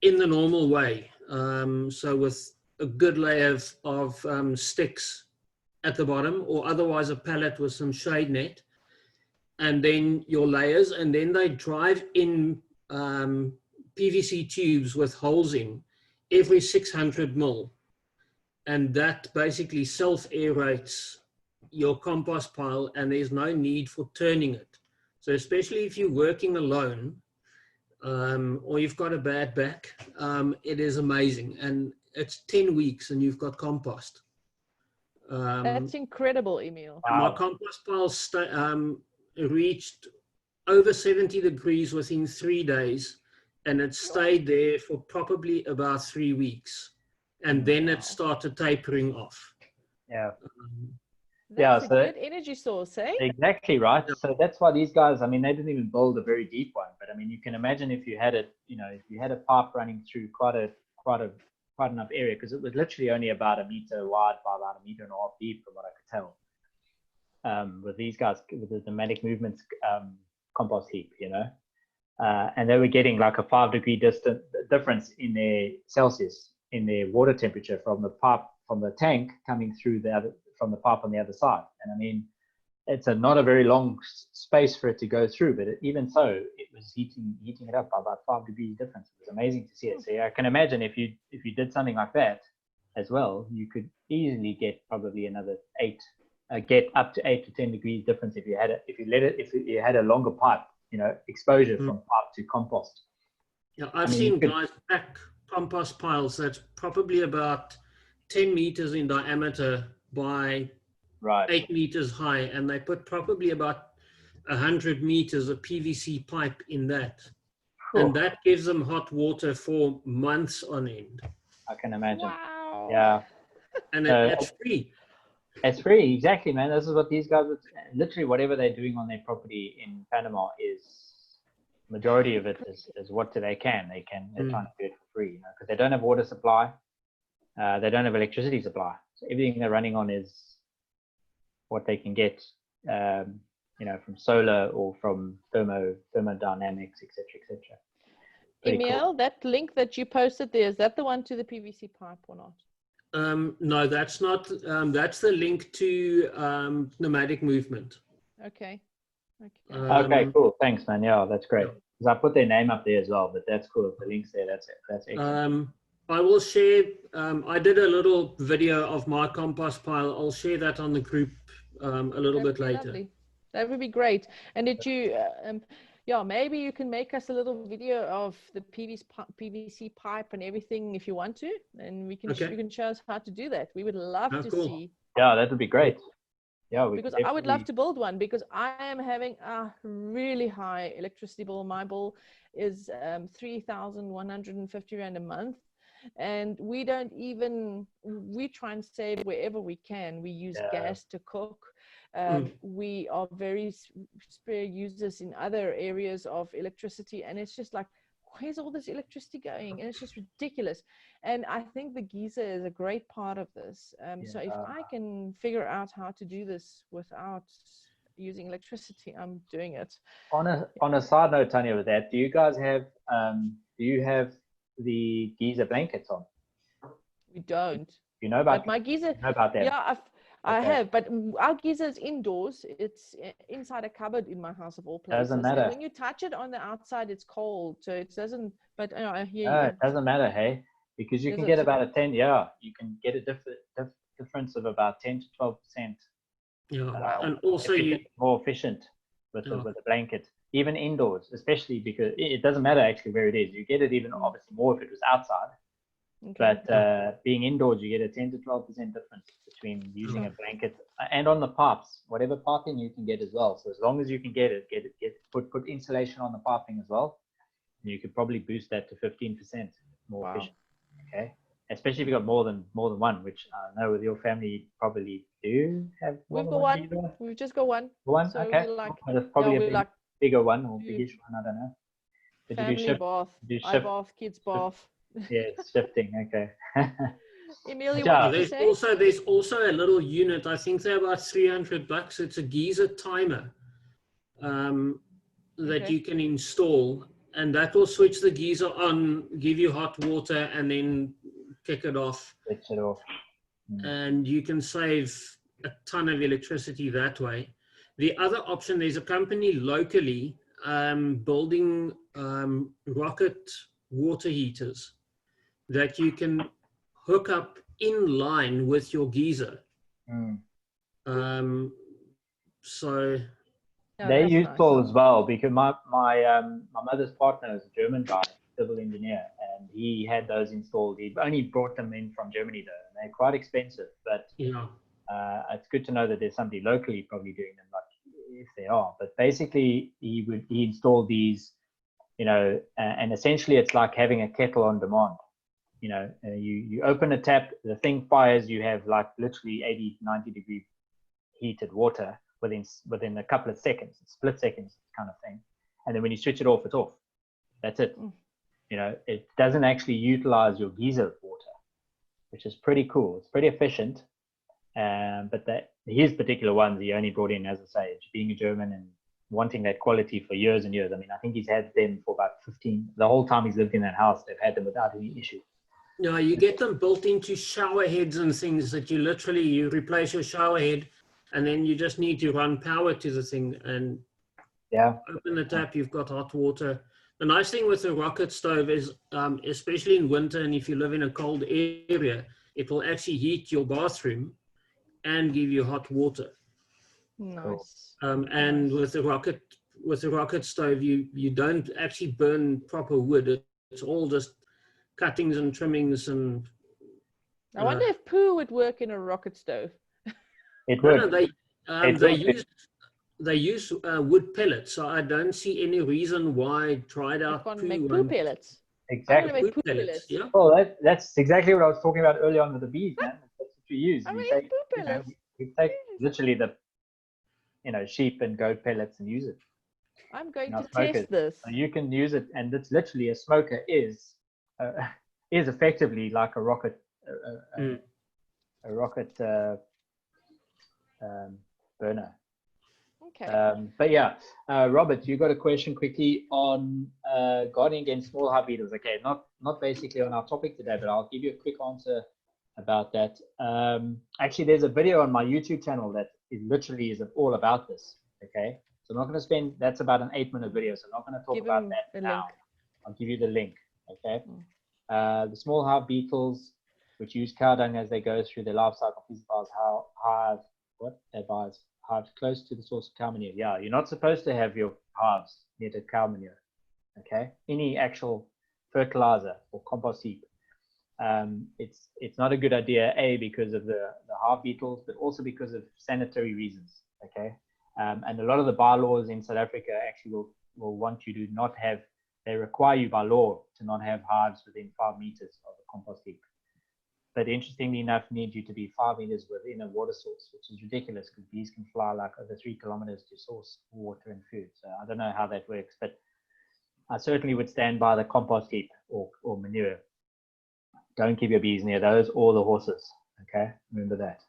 in the normal way. So with a good layer of sticks at the bottom, or otherwise a pallet with some shade net, and then your layers, and then they drive in PVC tubes with holes in every 600 mil. And that basically self-aerates your compost pile, and there's no need for turning it. So especially if you're working alone, or you've got a bad back, it is amazing. And it's 10 weeks and you've got compost. That's incredible, Emil. My compost pile reached over 70 degrees within 3 days, and it stayed there for probably about 3 weeks. And then it started tapering off. Yeah. That's a good energy source, eh? Exactly right. Yeah. So that's why these guys, I mean, they didn't even build a very deep one, but I mean, you can imagine if you had it, you know, if you had a pipe running through quite enough area, because it was literally only about 1 meter wide by about 1.5 meters deep, from what I could tell. With these guys, with the nomadic movements compost heap, you know, and they were getting like a 5 degree difference in their Celsius, in their water temperature from the pipe, from the tank coming through from the pipe on the other side. And I mean, it's not a very long space for it to go through, but even so, it was heating it up by about 5 degrees difference. It was amazing to see it. So yeah, I can imagine if you did something like that as well, you could easily get probably another get up to 8 to 10 degrees difference if you had a longer pipe, you know, exposure from pipe to compost. Yeah, I've seen guys pack compost piles that's probably about 10 meters in diameter by 8 meters high, and they put probably about 100 meters of PVC pipe in that. Cool. And that gives them hot water for months on end. I can imagine. Wow. Yeah. And it's free. It's free, exactly, man. This is what these guys would, literally whatever they're doing on their property in Panama is, majority of it is what they can. They're trying to do it for free, you know, because they don't have water supply. They don't have electricity supply. So everything they're running on is what they can get, you know, from solar or from thermodynamics, etc., etc. Emil, cool. That link that you posted there, is that the one to the PVC pipe or not? No, that's not. That's the link to nomadic movement. Okay. Okay, cool. Thanks, man. Yeah, that's great. Because I put their name up there as well, but that's cool. The link's there. That's excellent. I will share. I did a little video of my compost pile. I'll share that on the group a little bit later. Lovely. That would be great. And did you yeah, maybe you can make us a little video of the PVC pipe and everything if you want to, and we can you can show us how to do that. We would love to see. Yeah, that would be great. Yeah, because I would love to build one, because I am having a really high electricity bill. My bill is 3,150 Rand a month. And we don't even, we try and save wherever we can. We use gas to cook. We are very spare users in other areas of electricity. And it's just like, where's all this electricity going? And it's just ridiculous. And I think the geyser is a great part of this. So if I can figure out how to do this without using electricity, I'm doing it. On a side note, Tanya, with that, do you guys have the geyser blankets on? We don't. You know about my geyser? You know about that? Yeah, I have, but our geyser is indoors. It's inside a cupboard in my house of all places. Doesn't matter. And when you touch it on the outside, it's cold, so it doesn't. But I hear no, you. It doesn't matter, hey, because you can get about a 10. Yeah, you can get a difference of about 10 to 12%. Yeah, and also you more efficient with the blanket, even indoors, especially because it doesn't matter actually where it is. You get it even obviously more if it was outside. Okay. But being indoors, you get a 10 to 12% difference between using a blanket and on the pipes, whatever piping you can get as well. So as long as you can get put insulation on the piping as well, you could probably boost that to 15% more efficient. Okay, especially if you got more than one, which I know with your family you probably do have. We've got one. We've just got one. One, so okay. That's probably a bigger one or biggish one. I don't know. Did family you do bath. I bath, kids bath. Yeah, it's shifting. Okay. Emilio, there's also a little unit. I think they're about $300. It's a geyser timer that you can install, and that will switch the geyser on, give you hot water, and then kick it off. Switch it off. And you can save a ton of electricity that way. The other option, there's a company locally building rocket water heaters that you can hook up in line with your geyser. So they're useful as well, because my mother's partner is a German guy, civil engineer, and he had those installed. He only brought them in from Germany though, and they're quite expensive. But it's good to know that there's somebody locally probably doing them, like if they are. But basically, he installed these, and essentially it's like having a kettle on demand. You open a tap, the thing fires, you have like literally 80, 90 degree heated water within a couple of seconds, split seconds kind of thing. And then when you switch it off, it's off. That's it. It doesn't actually utilize your geyser water, which is pretty cool. It's pretty efficient. But his particular ones he only brought in, as I say, being a German and wanting that quality for years and years. I mean, I think he's had them for about 15, the whole time he's lived in that house, they've had them without any issue. No, you get them built into shower heads and things that you replace your shower head, and then you just need to run power to the thing and open the tap, you've got hot water. The nice thing with a rocket stove is, especially in winter and if you live in a cold area, it will actually heat your bathroom and give you hot water. Nice. And with a rocket stove, you don't actually burn proper wood. It's all just cuttings and trimmings and. I wonder if poo would work in a rocket stove. It would. No, they use wood pellets, so I don't see any reason why dried out poo. Make poo pellets. Exactly. Make poo pellets. Yeah. Well, that's exactly what I was talking about earlier on with the bees, man. That's what you use. We take literally the sheep and goat pellets and use it. I'm going to test this. So you can use it, and it's literally a smoker is effectively like a rocket burner. Okay. But yeah, Robert, you got a question quickly on guarding against small hive beetles. Okay, not basically on our topic today, but I'll give you a quick answer about that. Actually, there's a video on my YouTube channel that is all about this. Okay, so I'm not going to spend. That's about an 8-minute video, so I'm not going to talk about that now. I'll give you the link. Okay. The small hive beetles, which use cow dung as they go through their life cycle, hives close to the source of cow manure. Yeah, you're not supposed to have your hives near to cow manure. Okay, any actual fertilizer or compost heap. It's not a good idea, because of the hive beetles, but also because of sanitary reasons. Okay, and a lot of the bylaws in South Africa actually will want you to not have. They require you by law to not have hives within 5 meters of a compost heap. But interestingly enough, need you to be 5 meters within a water source, which is ridiculous because bees can fly like over 3 kilometers to source water and food. So I don't know how that works, but I certainly would stand by the compost heap or manure. Don't keep your bees near those or the horses. Okay, remember that.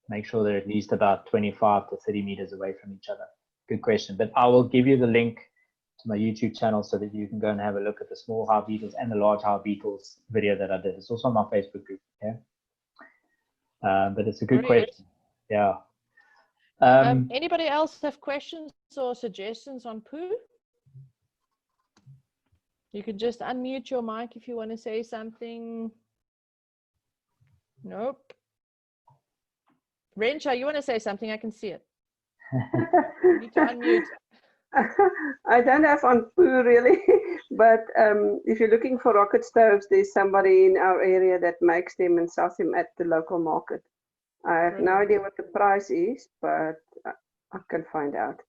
Make sure they're at least about 25 to 30 meters away from each other. Good question. But I will give you the link to my YouTube channel so that you can go and have a look at the small hive beetles and the large hive beetles video that I did. It's also on my Facebook group. Okay. But it's a good question. Yeah. Anybody else have questions or suggestions on poo? You can just unmute your mic if you want to say something. Nope. Rencha, you want to say something? I can see it. You need to unmute. I don't have on poo really, but if you're looking for rocket stoves, there's somebody in our area that makes them and sells them at the local market. I have no idea what the price is, but I can find out.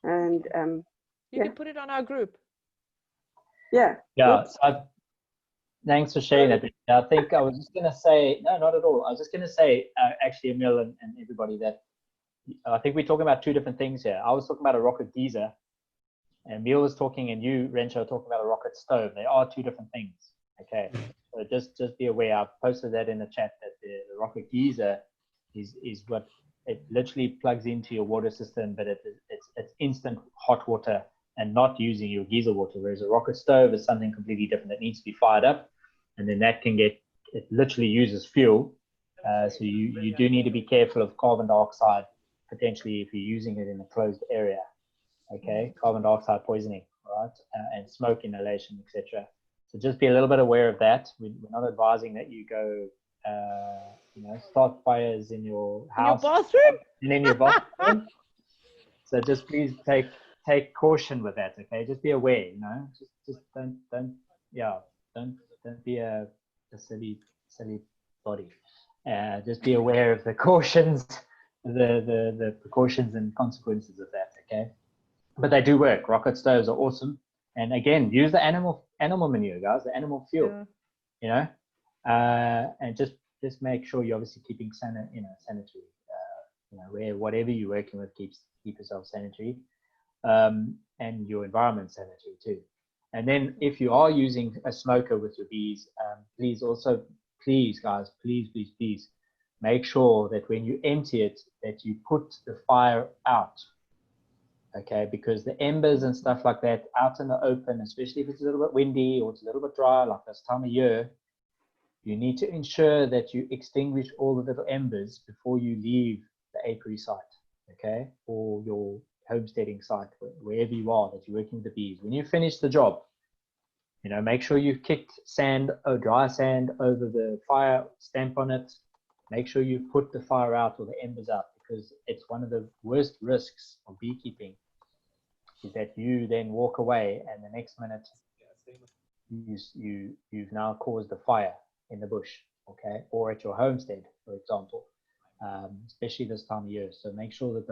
And you can put it on our group. Yeah. Yeah. So thanks for sharing that. I think I was just going to say, no, not at all. I was just going to say, actually, Emil and everybody, that I think we're talking about two different things here. I was talking about a rocket geyser, and Emil was talking, and you, Rencho, are talking about a rocket stove. They are two different things. Okay. So just be aware. I posted that in the chat that the rocket geyser is what it literally plugs into your water system, but it's instant hot water and not using your geyser water, whereas a rocket stove is something completely different that needs to be fired up, and then that can it literally uses fuel. So you do need to be careful of carbon dioxide, potentially, if you're using it in a closed area. Okay, carbon dioxide poisoning, right, and smoke inhalation, etc. So just be a little bit aware of that. We're not advising that you go, start fires in your house. In your bathroom? And in your bathroom. So just please take caution with that. Okay, just be aware. Just don't be a silly body. Just be aware of the cautions, the precautions and consequences of that. Okay, but they do work. Rocket stoves are awesome. And again, use the animal manure, guys, the animal fuel. Yeah. And just make sure you're obviously keeping sanitary. Where whatever you're working with, keep yourself sanitary, and your environment sanitary too. And then if you are using a smoker with your bees, please guys, please make sure that when you empty it, that you put the fire out. Okay, because the embers and stuff like that out in the open, especially if it's a little bit windy or it's a little bit dry like this time of year, you need to ensure that you extinguish all the little embers before you leave the apiary site, okay, or your homesteading site, wherever you are that you're working with the bees. When you finish the job, make sure you've kicked dry sand over the fire, stamp on it. Make sure you put the fire out or the embers out, because it's one of the worst risks of beekeeping is that you then walk away and the next minute you've now caused a fire in the bush, okay, or at your homestead, for example, especially this time of year. So make sure that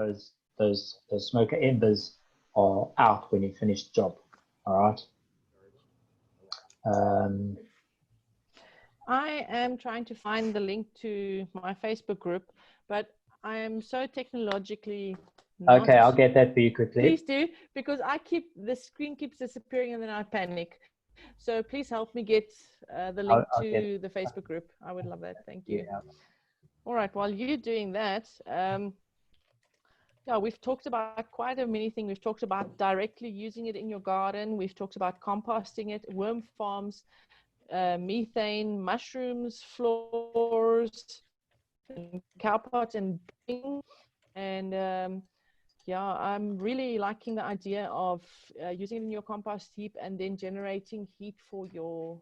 those smoker embers are out when you finish the job. All right. I am trying to find the link to my Facebook group, but I am so technologically not. Okay, I'll get that for you quickly. Please do, because the screen keeps disappearing and then I panic. So please help me get the link to the Facebook group. I would love that. Thank you. Yeah. All right, while you're doing that, we've talked about quite a many things. We've talked about directly using it in your garden. We've talked about composting it, worm farms, methane, mushrooms, floors, and cow pots, and I'm really liking the idea of using it in your compost heap and then generating heat for your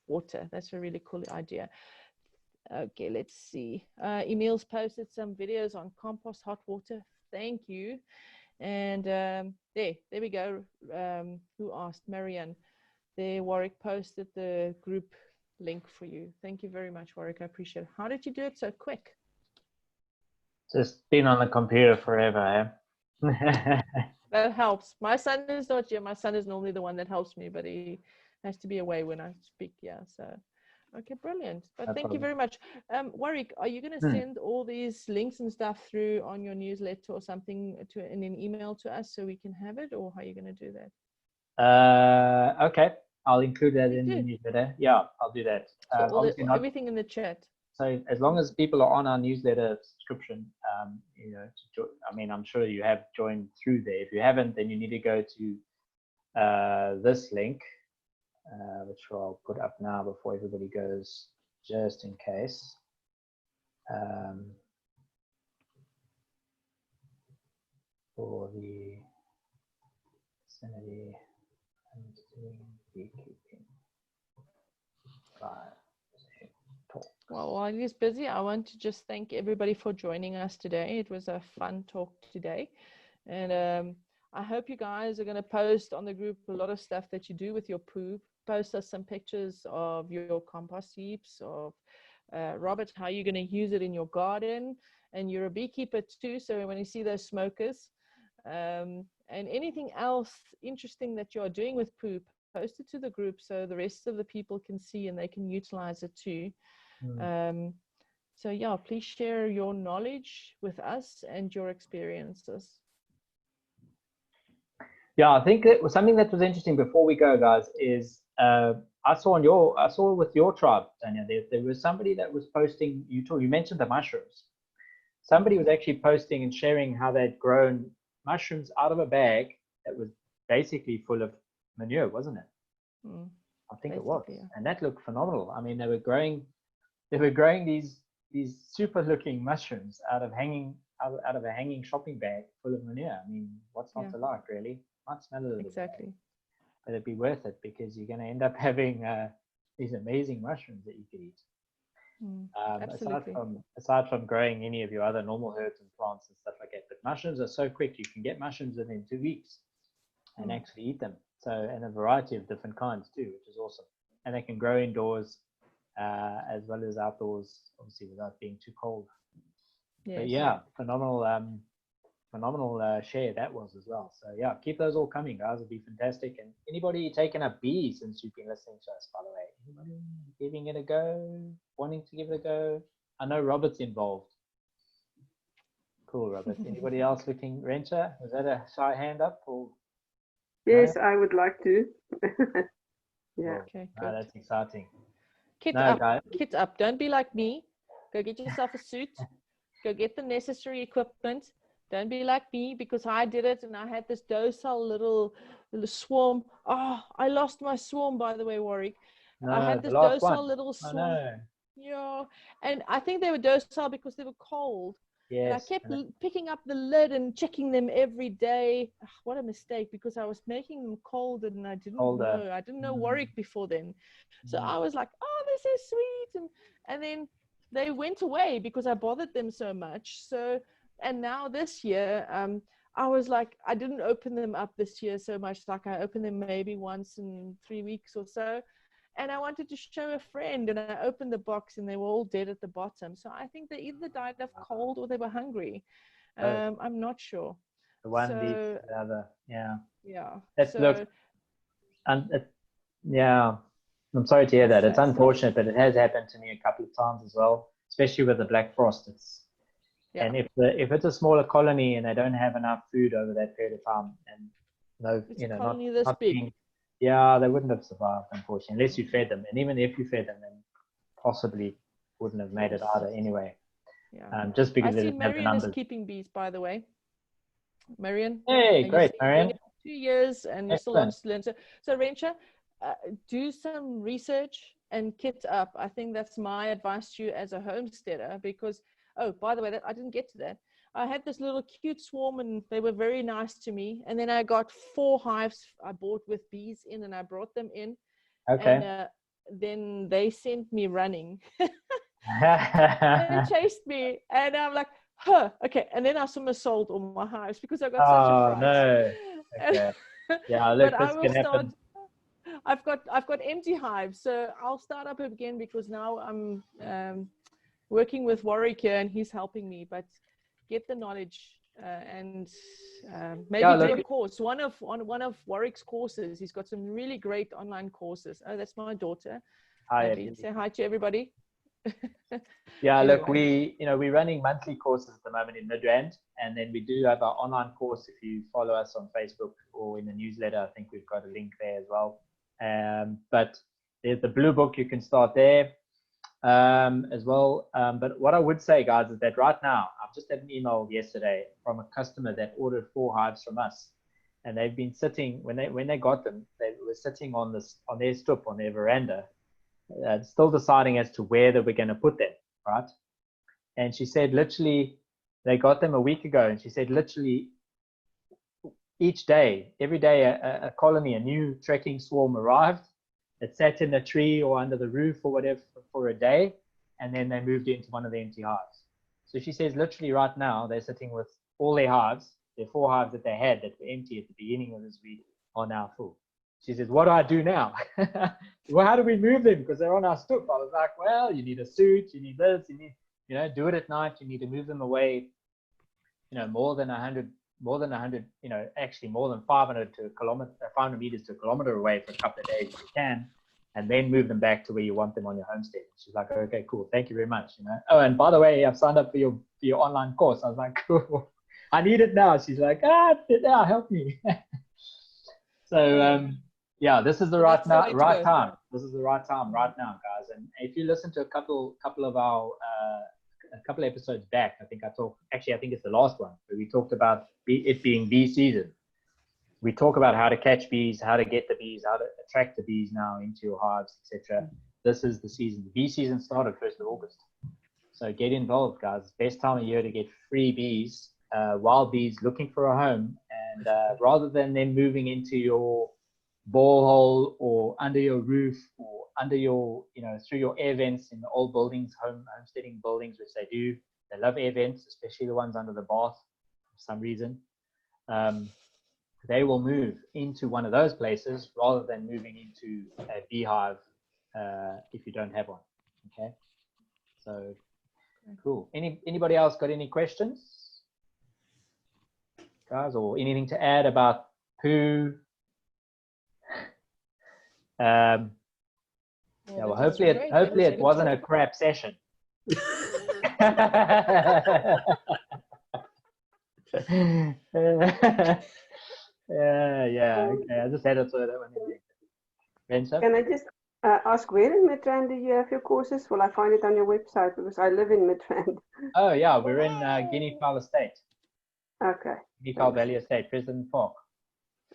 water. That's a really cool idea. Okay, let's see. Emil's posted some videos on compost, hot water. Thank you. And there we go. Who asked? Marianne. There, Warwick posted the group link for you. Thank you very much, Warwick. I appreciate it. How did you do it so quick? Just been on the computer forever, eh? That helps. My son is not here. My son is normally the one that helps me, but he has to be away when I speak. Yeah, so okay, brilliant. But No thank you problem. very much. Warwick, are you going to send all these links and stuff through on your newsletter or something in an email to us so we can have it, or how are you going to do that? Okay, I'll include that in the do. newsletter. Yeah, I'll do that. So Obviously not. everything in the chat. So as long as people are on our newsletter subscription, you know, I mean, I'm sure you have joined through there. If you haven't, then you need to go to this link, which I'll put up now before everybody goes, just in case. For the vicinity and beekeeping. Well, while he's busy, I want to just thank everybody for joining us today. It was a fun talk today. And I hope you guys are going to post on the group a lot of stuff that you do with your poo. Post us some pictures of your compost heaps, of Robert, how you're going to use it in your garden. And you're a beekeeper too, so when you see those smokers, and anything else interesting that you're doing with poo, post it to the group so the rest of the people can see and they can utilize it too. So yeah, please share your knowledge with us and your experiences. Yeah, I think that was something that was interesting before we go, guys, is I saw with your tribe, Tanya, there was somebody that was posting, you mentioned the mushrooms. Somebody was actually posting and sharing how they'd grown mushrooms out of a bag that was basically full of manure, wasn't it? I think it was. Yeah. And that looked phenomenal. I mean, they were growing these super looking mushrooms out of a hanging shopping bag full of manure. I mean, what's not to like, really? Might smell a little bit, but it'd be worth it because you're going to end up having these amazing mushrooms that you could eat. Aside from growing any of your other normal herbs and plants and stuff like that, but mushrooms are so quick. You can get mushrooms within 2 weeks and actually eat them. So, and a variety of different kinds too, which is awesome. And they can grow indoors as well as outdoors, obviously without being too cold. Yes. But yeah, phenomenal share that was as well. So yeah, keep those all coming, guys. It'd be fantastic. And anybody taking up bees since you've been listening to us, by the way? Anybody giving it a go? Wanting to give it a go? I know Robert's involved. Cool, Robert. Anybody else looking? Rencha, was that a shy hand up? Or yes, no? I would like to. Yeah. Okay, good. No, that's exciting. Kit up. Don't be like me. Go get yourself a suit. Go get the necessary equipment. Don't be like me, because I did it and I had this docile little swarm. Oh, I lost my swarm, by the way, Warwick. No, I had this docile little swarm. No. Yeah, and I think they were docile because they were cold. Yes. And I kept picking up the lid and checking them every day. Ugh, what a mistake, because I was making them cold and I didn't know. I didn't know Warwick before then. So I was like, oh, this is sweet. And then they went away because I bothered them so much. So, and now this year, I was like, I didn't open them up this year so much. Like I opened them maybe once in 3 weeks or so. And I wanted to show a friend, and I opened the box and they were all dead at the bottom. So I think they either died of cold or they were hungry. I'm not sure. The one leads to the other. Yeah. Yeah. Yeah. I'm sorry to hear that. It's unfortunate, but it has happened to me a couple of times as well, especially with the black frost. And if it's a smaller colony and they don't have enough food over that period of time, and not big. Yeah, they wouldn't have survived, unfortunately, unless you fed them. And even if you fed them, then possibly wouldn't have made it either anyway. Yeah. Just because they didn't have the numbers. Marion is keeping bees, by the way. Marion. Hey, great, Marion. 2 years and you still want to learn. So Rencha, do some research and kit up. I think that's my advice to you as a homesteader, because, oh, by the way, I didn't get to that. I had this little cute swarm and they were very nice to me. And then I got 4 hives I bought with bees in, and I brought them in. Okay. And then they sent me running. and chased me, and I'm like, huh, okay. And then I somersaulted all my hives because I got such a Oh fright. no. Okay. Yeah, look, But I this will can start. happen. I've got empty hives, so I'll start up again because now I'm working with Warwick here, and he's helping me. But get the knowledge and maybe Yeah, do look, a course. One of Warwick's courses. He's got some really great online courses. Oh, that's my daughter. hi, Abby. Say hi to everybody. yeah, look, Anyway. we're running monthly courses at the moment in Midrand, and then we do have our online course. If you follow us on Facebook or in the newsletter, I think we've got a link there as well. But there's the blue book, you can start there as well. But what I would say, guys, is that right now, I've just had an email yesterday from a customer that ordered 4 hives from us, and they've been sitting, when they got them, they were sitting on their stoop, on their veranda, still deciding as to where they were going to put them, right? And she said literally they got them a week ago, and she said literally each day, every day, a colony, a new trekking swarm arrived. It sat in a tree or under the roof or whatever for a day, and then they moved into one of the empty hives. So she says literally right now they're sitting with all their hives, their 4 hives that they had that were empty at the beginning of this week are now full. She says, what do I do now? Well, how do we move them? Because they're on our stoop. I was like, well, you need a suit, you need this, you need, do it at night. You need to move them away, more than 100, actually more than 500 to a kilometer, 500 meters to a kilometer away for a couple of days if you can, and then move them back to where you want them on your homestead. She's like, okay, cool. Thank you very much. Oh, and by the way, I've signed up for your online course. I was like, cool. I need it now. She's like, help me. So, yeah, this is the right time. This is the right time right now, guys. And if you listen to a couple episodes back, I think it's the last one, where we talked about it being bee season. We talk about how to catch bees, how to get the bees, how to attract the bees now into your hives, etc. This is the season. The bee season started 1st of August. So get involved, guys. Best time of year to get free bees, wild bees looking for a home. And rather than them moving into your borehole or under your roof or under your, through your air vents in the old buildings, homesteading buildings, which they do. They love air vents, especially the ones under the bath for some reason. They will move into one of those places rather than moving into a beehive if you don't have one. Okay. So cool. Anybody else got any questions, guys, or anything to add about poo? Yeah, well, hopefully it wasn't a crap session. Yeah, okay. I just had to throw that one in there. Can I just ask, where in Midrand do you have your courses? Will I find it on your website? Because I live in Midrand. Oh, yeah, we're in Guinea Fowl Estate. Okay. Guinea Fowl Valley Estate, President Park.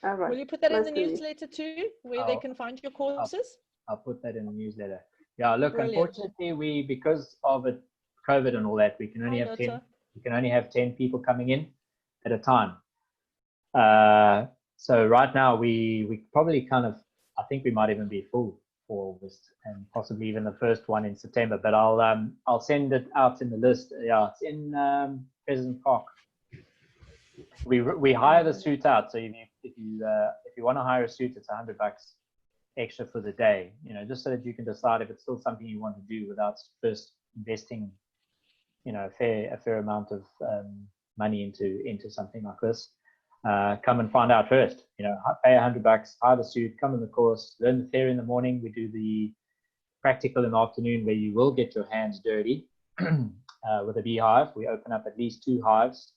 All right. Will you put that in the newsletter too, where they can find your courses? I'll put that in the newsletter. Yeah, look, Brilliant. unfortunately, because of COVID and all that, we can only have 10. We can only have 10 people coming in at a time. So right now we probably I think we might even be full for August and possibly even the first one in September. But I'll send it out in the list. Yeah, it's in President Park. We hire the suit out. So if you want to hire a suit, it's $100 extra for the day. Just so that you can decide if it's still something you want to do without first investing, a fair amount of money into something like this. Come and find out first. Pay $100, hire the suit, come in the course, learn the theory in the morning. We do the practical in the afternoon, where you will get your hands dirty with a beehive. We open up at least 2 hives,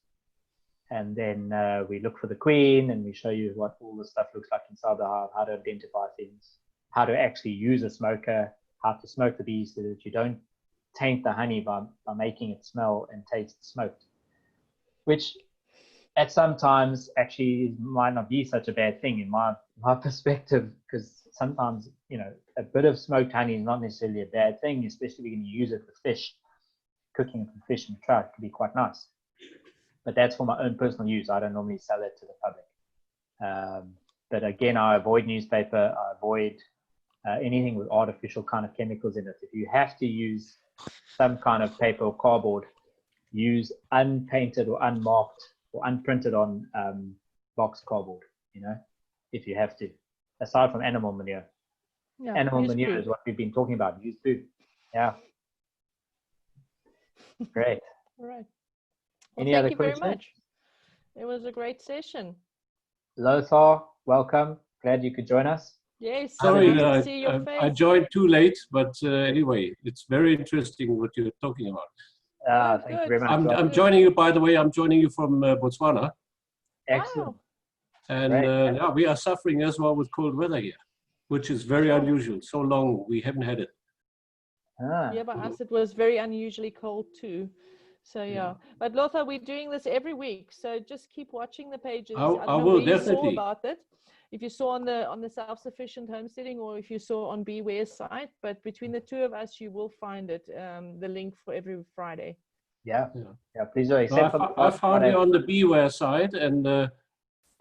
and then we look for the queen, and we show you what all the stuff looks like inside the hive, how to identify things, how to actually use a smoker, how to smoke the bees so that you don't taint the honey by making it smell and taste smoked, which at sometimes actually might not be such a bad thing in my perspective, because sometimes a bit of smoked honey is not necessarily a bad thing, especially when you use it with fish. Cooking it with fish and trout can be quite nice, but that's for my own personal use. I don't normally sell it to the public. But again, I avoid newspaper, I avoid anything with artificial kind of chemicals in it. If you have to use some kind of paper or cardboard, use unpainted or unmarked or unprinted on box cardboard, you know, if you have to, aside from animal manure. Yeah, Animal use manure poo. is what we've been talking about. Use poo. Yeah. Great. All right. Well, Any thank other you very questions? much. It was a great session. Lothar, welcome. Glad you could join us. Yes. Sorry, nice to see your I face. joined too late, but anyway, it's very interesting what you're talking about. Oh, Thank you good. very much. I'm Good. joining you, by the way, I'm joining you from Botswana. Excellent. Wow. And Great. yeah, we are suffering as well with cold weather here, which is very unusual. So long we haven't had it. Yeah, by us it was very unusually cold too. So yeah. But Lothar, we're doing this every week. So just keep watching the pages. I don't know will where you saw definitely. about it. If you saw on the self-sufficient homesteading, or if you saw on Beware's site, but between the two of us, you will find it, the link for every Friday. Yeah. Please do. I found it on the Beware side, and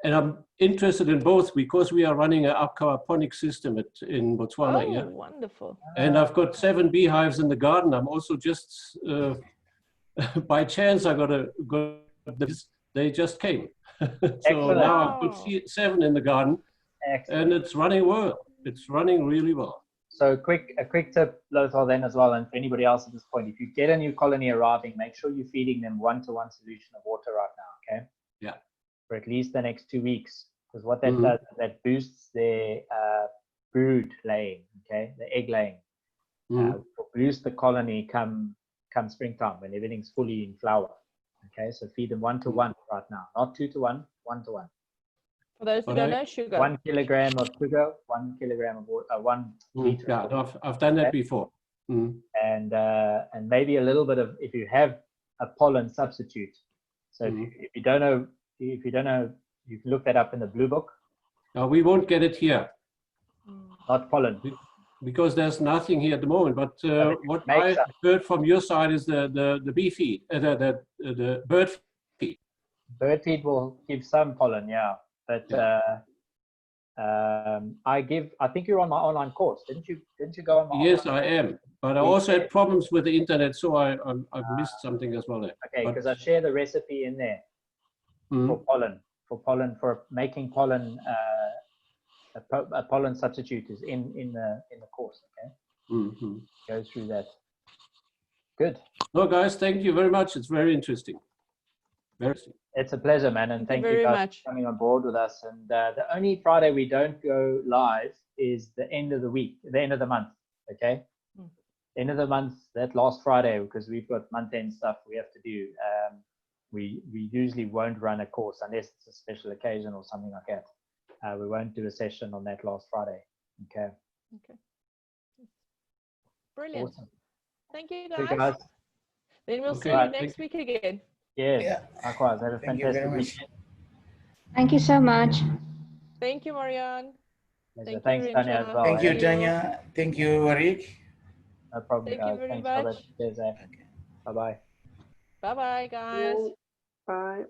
I'm interested in both because we are running an aquaponic system in Botswana Oh, here. wonderful. And I've got 7 beehives in the garden. I'm also just, by chance, they just came. So Excellent. now I've got 7 in the garden. Excellent. And it's running well. It's running really well. So a quick tip, Lothar, then as well, and for anybody else at this point, if you get a new colony arriving, make sure you're feeding them 1-to-1 solution of water right now, okay? Yeah. For at least the next 2 weeks, because what that does is that boosts their brood laying, okay, the egg laying. Boost the colony come springtime when everything's fully in flower. Okay, so feed them 1-to-1 right now, not 2-to-1, 1-to-1. For those who don't know, sugar. 1 kilogram of sugar, 1 kilogram of water, 1 liter. Yeah, no, I've done that before. And maybe a little bit of, if you have a pollen substitute. So if you don't know, you can look that up in the blue book. We won't get it here. Not pollen. Because there's nothing here at the moment. But what I heard from your side is the bee feed, the bird feed. Bird feed will give some pollen, yeah. But I think you're on my online course, didn't you go on my Yes, I am. But I also had problems with the internet, so I've missed something as well there. Okay, because I share the recipe in there for making pollen. A pollen substitute is in the course. Okay. Go through that. Good. No, guys, thank you very much. It's very interesting. Very interesting. It's a pleasure, man, and thank you very guys much for coming on board with us. And the only Friday we don't go live is the end of the week, the end of the month. Okay. End of the month, that last Friday, because we've got month-end stuff we have to do. We usually won't run a course unless it's a special occasion or something like that. We won't do a session on that last Friday. Okay. Brilliant. Awesome. Thank you, Thank you, guys. Then we'll see you next week again. Yes. Yeah. Likewise. Have a fantastic weekend. Thank you so much. Thank you, Marianne. Thanks, Tanya, as well. Thank you, Tanya. Thank you, Arik. No problem, Thank guys. you very Thanks much. for that. Cheers, Bye-bye. Bye-bye, guys. Bye.